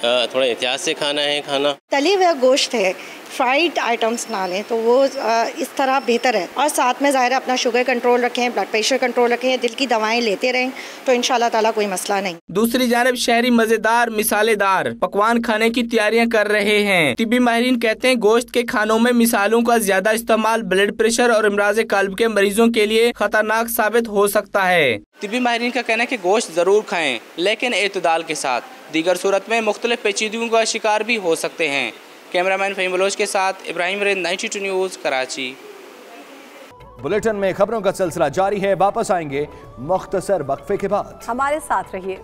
[SPEAKER 14] थोड़ा एहतियात से खाना है। खाना
[SPEAKER 15] तली हुआ गोश्त है, फ्राइड आइटम्स ना लें तो वो इस तरह बेहतर है। और साथ में ज़ाहिर अपना शुगर कंट्रोल रखें, ब्लड प्रेशर कंट्रोल रखें, दिल की दवाएं लेते रहें तो इंशाल्लाह ताला कोई मसला नहीं।
[SPEAKER 13] दूसरी जानब शहरी मजेदार मिसालेदार पकवान खाने की तैयारियां कर रहे हैं। तिब्बी माहिरीन कहते हैं गोश्त के खानों में मिसालों का ज्यादा इस्तेमाल ब्लड प्रेशर और अमराज़े कल्ब के मरीजों के लिए खतरनाक साबित हो सकता है। तिब्बी माहिरीन का कहना है कि गोश्त जरूर खाएं लेकिन एतदाल के साथ, दीगर सूरत में मुख्तलिफ पेचीदगियों का शिकार भी हो सकते हैं। कैमरामैन फहीम बलोच के साथ इब्राहिम रिंद, 92 न्यूज़, कराची।
[SPEAKER 5] बुलेटिन में खबरों का सिलसिला जारी है। वापस आएंगे मुख्तसर वक्फे के बाद।
[SPEAKER 6] हमारे साथ रहिए।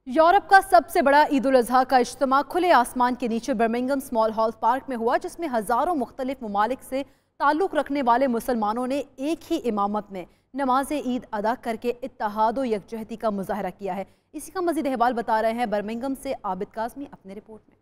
[SPEAKER 6] यूरोप का सबसे बड़ा ईद उल अज़हा का इज्तिमा खुले आसमान के नीचे बर्मिंघम स्मॉल हॉल पार्क में हुआ, जिसमें हजारों मुख्तलिफ ममालिक से ताल्लुक़ रखने वाले मुसलमानों ने एक ही इमामत में नमाज ईद अदा करके इत्तेहाद व यकजहती का मुजाहरा किया है। इसी का मज़ीद अहवाल बता रहे हैं बर्मिंघम से आबिद काज़मी अपने रिपोर्ट में।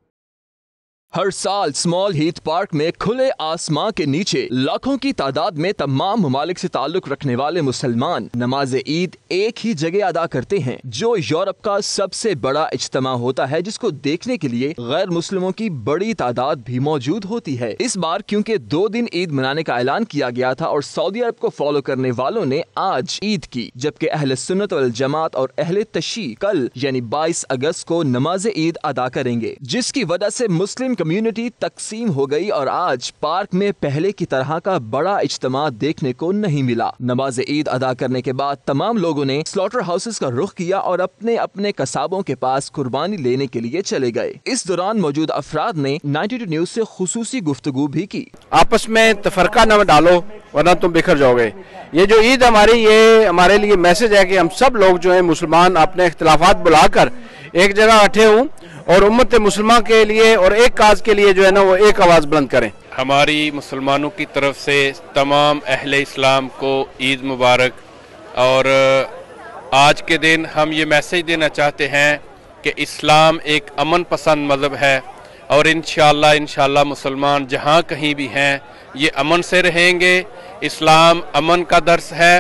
[SPEAKER 23] हर साल स्मॉल हीथ पार्क में खुले आसमां के नीचे लाखों की तादाद में तमाम ममालिक से ताल्लुक रखने वाले मुसलमान नमाज ईद एक ही जगह अदा करते हैं, जो यूरोप का सबसे बड़ा इज्तिमा होता है, जिसको देखने के लिए गैर मुस्लिमों की बड़ी तादाद भी मौजूद होती है। इस बार क्योंकि 2 दिन ईद मनाने का ऐलान किया गया था और सऊदी अरब को फॉलो करने वालों ने आज ईद की, जबकि अहले सुन्नत वल जमात और अहले तशी कल यानी 22 अगस्त को नमाज ईद अदा करेंगे, जिसकी वजह से मुस्लिम कम्युनिटी तकसीम हो गई और आज पार्क में पहले की तरह का बड़ा इज्तिमा देखने को नहीं मिला। नमाज ईद अदा करने के बाद तमाम लोगों ने स्लॉटर हाउसेस का रुख किया और अपने अपने कसाबों के पास कुर्बानी लेने के लिए चले गए। इस दौरान मौजूद अफराद ने 92 न्यूज़ से खुसूसी गुफ्तगू भी की।
[SPEAKER 16] आपस में तफरका न डालो वरना तुम बिखर जाओगे। ये जो ईद हमारी, ये हमारे लिए मैसेज है कि हम सब लोग जो है मुसलमान अपने इख्तिलाफात बुलाकर एक जगह इकट्ठे हों और उम्मत मुसलमान के लिए और एक काज के लिए जो है ना वो एक आवाज़ बुलंद करें।
[SPEAKER 14] हमारी मुसलमानों की तरफ से तमाम अहले इस्लाम को ईद मुबारक। और आज के दिन हम ये मैसेज देना चाहते हैं कि इस्लाम एक अमन पसंद मज़हब है और इंशाअल्लाह मुसलमान जहाँ कहीं भी हैं ये अमन से रहेंगे। इस्लाम अमन का दर्स है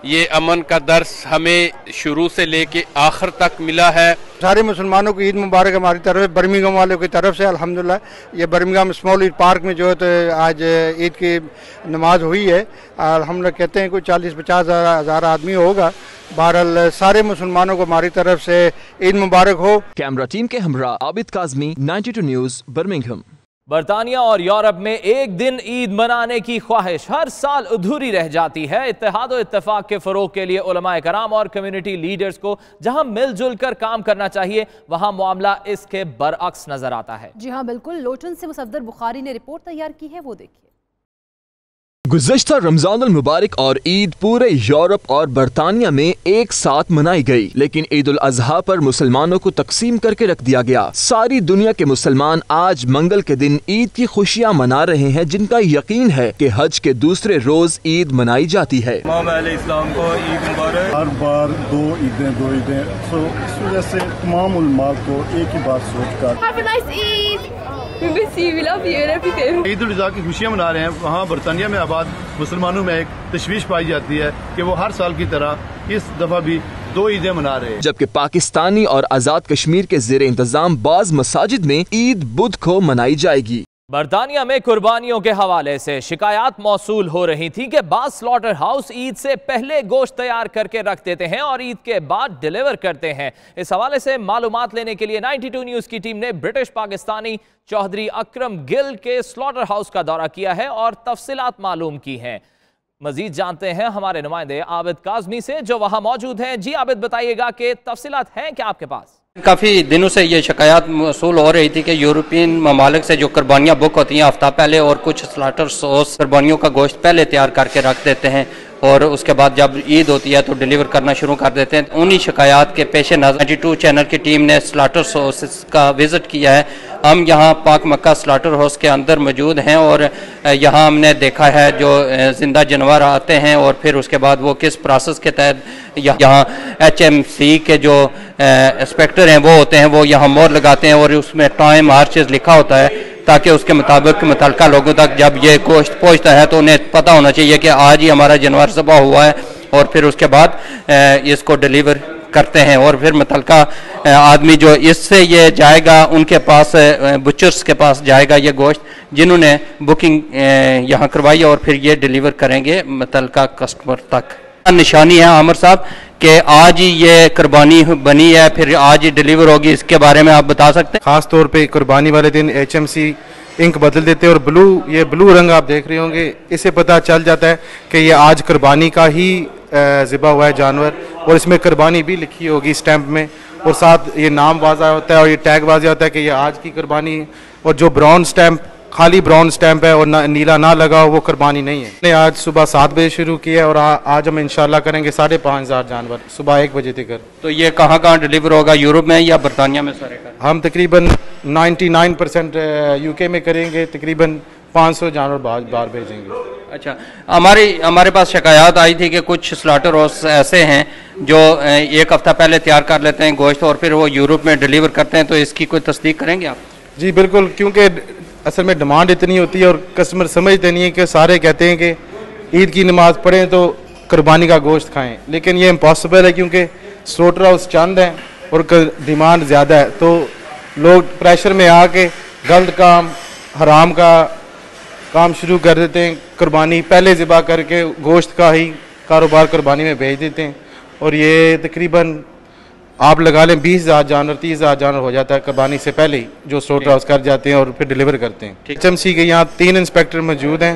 [SPEAKER 14] ये अमन का दर्स हमें शुरू से लेके आखिर तक मिला है।
[SPEAKER 16] सारे मुसलमानों को ईद मुबारक हमारी तरफ से, बर्मिंघम वालों की तरफ से अल्हम्दुलिल्लाह। ये बर्मिंघम स्मॉल ईद पार्क में जो है तो आज ईद की नमाज हुई है। हम लोग कहते हैं कोई 40-50 हज़ार आदमी होगा। बहरहाल सारे मुसलमानों को हमारी तरफ से ईद मुबारक हो।
[SPEAKER 23] कैमरा टीम के हमरा आबिद काज़मी, 92 न्यूज़, बर्मिंघम।
[SPEAKER 3] बरतानिया और यूरोप में एक दिन ईद मनाने की ख्वाहिश हर साल अधूरी रह जाती है। इत्तेहाद और इत्तेफाक के फरोग के लिए उलमाए कराम और कम्युनिटी लीडर्स को जहां मिलजुल कर काम करना चाहिए, वहां मामला इसके बरअक्स नजर आता है।
[SPEAKER 10] जी हाँ बिल्कुल, लोटन से मुसद्दर बुखारी ने रिपोर्ट तैयार की है, वो देखिए।
[SPEAKER 23] गुज़श्ता रमजान अल मुबारक और ईद पूरे यूरोप और बरतानिया में एक साथ मनाई गई, लेकिन ईद उल अजहा पर मुसलमानों को तकसीम करके रख दिया गया। सारी दुनिया के मुसलमान आज मंगल के दिन ईद की खुशियाँ मना रहे हैं, जिनका यकीन है कि हज के दूसरे रोज ईद मनाई जाती है।
[SPEAKER 17] इस्लाम को ईद मुबारक। हर बार दो ईदें तो इस वजह से तमाम उलमा को एक ही बात सोचकर ईद उल अज़हा की खुशियाँ मना रहे हैं। वहाँ बरतानिया में आबाद मुसलमानों में एक तशवीश पाई जाती है कि वो हर साल की तरह इस दफा भी दो ईदें मना रहे हैं।
[SPEAKER 23] जबकि पाकिस्तानी और आजाद कश्मीर के ज़ेर इंतजाम बाज मसाजिद में ईद बुध को मनाई जाएगी।
[SPEAKER 3] बरतानिया में कुर्बानियों के हवाले से शिकायत मौसूल हो रही थी कि बाज़ स्लॉटर हाउस ईद से पहले गोश्त तैयार करके रख देते हैं और ईद के बाद डिलीवर करते हैं। इस हवाले से मालूमात लेने के लिए 92 न्यूज़ की टीम ने ब्रिटिश पाकिस्तानी चौधरी अकरम गिल के स्लॉटर हाउस का दौरा किया है और तफसीलात मालूम की हैं। मजीद जानते हैं हमारे नुमाइंदे आबिद काज़मी से, जो वहां मौजूद हैं। जी आबिद, बताइएगा कि तफसीलात हैं क्या आपके पास?
[SPEAKER 18] काफ़ी दिनों से ये शिकायत मौसूल हो रही थी कि यूरोपियन ममालिक से जो कुर्बानियाँ बुक होती हैं हफ्ता पहले, और कुछ स्लाटर सोस कुर्बानियों का गोश्त पहले तैयार करके रख देते हैं और उसके बाद जब ईद होती है तो डिलीवर करना शुरू कर देते हैं। उन्हीं शिकायत के पेश नज़र 92 चैनल की टीम ने स्लाटर हाउस का विज़िट किया है। हम यहाँ पाक मक्का स्लाटर हाउस के अंदर मौजूद हैं और यहाँ हमने देखा है जो जिंदा जानवर आते हैं और फिर उसके बाद वो किस प्रोसेस के तहत यहाँ HMC के जो इंस्पेक्टर हैं वो होते हैं, वो यहाँ मोहर लगाते हैं और उसमें टाइम हर चीज़ लिखा होता है ताकि उसके मुताबिक मुतल्लिका लोगों तक जब ये गोश्त पहुँचता है तो उन्हें पता होना चाहिए कि आज ही हमारा जानवर ज़बह हुआ है, और फिर उसके बाद इसको डिलीवर करते हैं। और फिर मुतल्लिका आदमी जो इससे ये जाएगा उनके पास, बुचर्स के पास जाएगा ये गोश्त जिन्होंने बुकिंग यहाँ करवाई, और फिर ये डिलीवर करेंगे मुतल्लिका कस्टमर तक। निशानी है आमिर साहब कि आज ही ये कुर्बानी बनी है, फिर आज ही डिलीवर होगी, इसके बारे में आप बता सकते हैं?
[SPEAKER 17] खास तौर पे कुर्बानी वाले दिन HMC इंक बदल देते हैं और ये ब्लू रंग आप देख रहे होंगे, इससे पता चल जाता है कि ये आज कुर्बानी का ही ज़िबा हुआ है जानवर, और इसमें कुर्बानी भी लिखी होगी स्टैंप में, और साथ ये नाम वाज़ा होता है और ये टैग वाज़ा होता है कि ये आज की कुर्बानी। और जो ब्राउन स्टैंप, खाली ब्राउन स्टैंप है और नीला ना लगा हो, वो कुर्बानी नहीं है। हमने आज सुबह 7 बजे शुरू किया है और आज हम इंशाल्लाह करेंगे 5,500 जानवर सुबह 1 बजे तक।
[SPEAKER 18] तो ये कहाँ कहाँ डिलीवर होगा, यूरोप में या बरतानिया में सारे का?
[SPEAKER 17] हम तकरीबन 99% UK में करेंगे, तकरीबन 500 जानवर बाहर भेजेंगे।
[SPEAKER 18] अच्छा, हमारे पास शिकायत आई थी कि कुछ स्लॉटर हाउस ऐसे हैं जो एक हफ्ता पहले तैयार कर लेते हैं गोश्त और फिर वो यूरोप में डिलीवर करते हैं, तो इसकी कोई तस्दीक करेंगे आप?
[SPEAKER 17] जी बिल्कुल, क्योंकि असल में डिमांड इतनी होती है और कस्टमर समझते नहीं है कि सारे कहते हैं कि ईद की नमाज पढ़ें तो कुर्बानी का गोश्त खाएं, लेकिन ये इम्पॉसिबल है क्योंकि स्लॉटर हाउस चंद है और डिमांड ज़्यादा है, तो लोग प्रेशर में आके गलत काम, हराम का काम शुरू कर देते हैं। कुर्बानी पहले ज़िबा करके गोश्त का ही कारोबार कुर्बानी में भेज देते हैं, और ये तकरीबन आप लगा लें 20,000 जानवर, 30,000 जानवर हो जाता है कुर्बानी से पहले ही, जो स्लॉटर हाउस कर जाते हैं और फिर डिलीवर करते हैं। HMC के यहाँ 3 इंस्पेक्टर मौजूद हैं,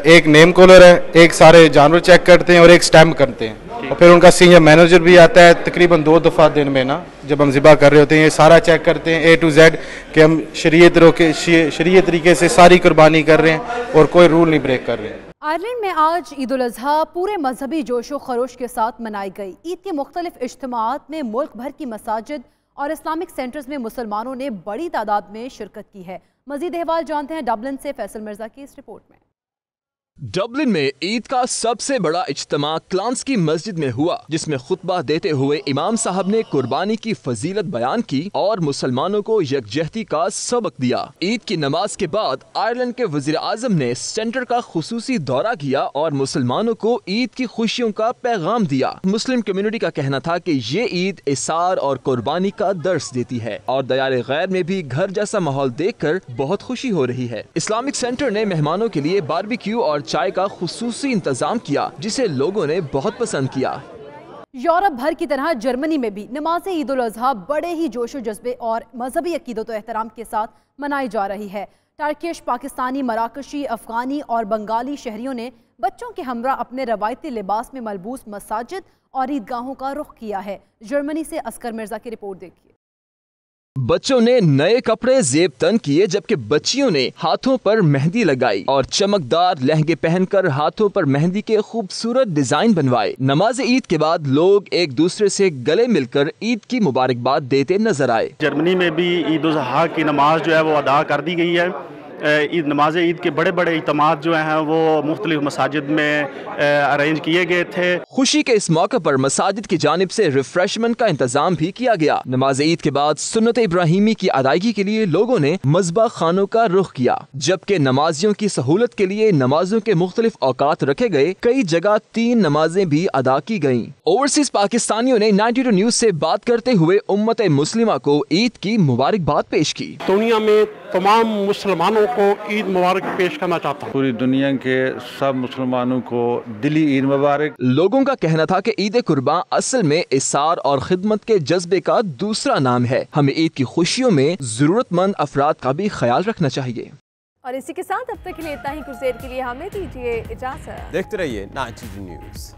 [SPEAKER 17] एक नेम कॉलर है, एक सारे जानवर चेक करते हैं और एक स्टैम्प करते हैं, और फिर उनका सीनियर मैनेजर भी आता है तकरीबन 2 दफ़ा दिन में ना, जब हम ज़िबा कर रहे होते हैं, ये सारा चेक करते हैं A to Z कि हम शरीयत तरीके से सारी कुर्बानी कर रहे हैं और कोई रूल नहीं ब्रेक कर रहे हैं।
[SPEAKER 10] आयरलैंड में आज ईद उल अज़हा पूरे मजहबी जोशो खरोश के साथ मनाई गई। ईद के मुख्तलिफ इज्तिमाआत में मुल्क भर की मसाजिद और इस्लामिक सेंटर्स में मुसलमानों ने बड़ी तादाद में शिरकत की है। मजीद अहवाल जानते हैं डबलिन से फैसल मिर्जा की इस रिपोर्ट में।
[SPEAKER 23] डबलिन में ईद का सबसे बड़ा इज्तिमा क्लांस्की मस्जिद में हुआ, जिसमें खुतबा देते हुए इमाम साहब ने कुर्बानी की फजीलत बयान की और मुसलमानों को यकजहती का सबक दिया। ईद की नमाज के बाद आयरलैंड के वजीर आजम ने सेंटर का खुसूसी दौरा किया और मुसलमानों को ईद की खुशियों का पैगाम दिया। मुस्लिम कम्युनिटी का कहना था कि ये ईद इसार और कुर्बानी का दर्स देती है और दयार गैर में भी घर जैसा माहौल देखकर बहुत खुशी हो रही है। इस्लामिक सेंटर ने मेहमानों के लिए बारबेक्यू और चाय का खुसूसी इंतजाम किया, जिसे लोगों ने बहुत पसंद किया।
[SPEAKER 10] यूरोप भर की तरह जर्मनी में भी नमाज ईद उल अजहा बड़े ही जोशो जज्बे और मजहबी अकीदत और एहतराम के साथ मनाई जा रही है। टर्किश, पाकिस्तानी, मराकशी, अफगानी और बंगाली शहरियों ने बच्चों के हमरा अपने रवायती लिबास में मलबूस मसाजिद और ईदगाहों का रुख किया है। जर्मनी से असकर मिर्जा की रिपोर्ट देखिए।
[SPEAKER 23] बच्चों ने नए कपड़े जेब तन किए, जबकि बच्चियों ने हाथों पर मेहंदी लगाई और चमकदार लहंगे पहनकर हाथों पर मेहंदी के खूबसूरत डिजाइन बनवाए। नमाज ईद के बाद लोग एक दूसरे से गले मिलकर ईद की मुबारकबाद देते नजर आए।
[SPEAKER 1] जर्मनी में भी ईद उल अजहा की नमाज जो है वो अदा कर दी गई है। नमाज ईद के बड़े बड़े इज्तिमात जो हैं वो मुख्तलिफ मसाजिद में अरेंज किए गए थे।
[SPEAKER 23] खुशी के इस मौके पर मसाजिद की जानिब से रिफ्रेशमेंट का इंतजाम भी किया गया। नमाज ईद के बाद सुन्नत इब्राहिमी की अदायगी के लिए लोगों ने मज़बा खानों का रुख किया, जबकि नमाजियों की सहूलत के लिए नमाजों के मुख्तलिफ औकात रखे गए। कई जगह 3 नमाजें भी अदा की गयी। ओवरसीज पाकिस्तानियों ने 92 न्यूज से बात करते हुए उम्मत मुस्लिमा को ईद की मुबारकबाद पेश की।
[SPEAKER 4] दुनिया में तमाम मुसलमानों को ईद मुबारक पेश करना चाहता हूँ।
[SPEAKER 7] पूरी दुनिया के सब मुसलमानों को दिली ईद मुबारक।
[SPEAKER 23] लोगों का कहना था कि ईद कुर्बान असल में इसार और खिदमत के जज्बे का दूसरा नाम है। हमें ईद की खुशियों में जरूरतमंद अफराद का भी ख्याल रखना चाहिए।
[SPEAKER 6] और इसी के साथ अब तक के लिए इतना ही। कुछ देर के लिए हमें दीजिए इजाजत।
[SPEAKER 8] देखते रहिए 92 न्यूज।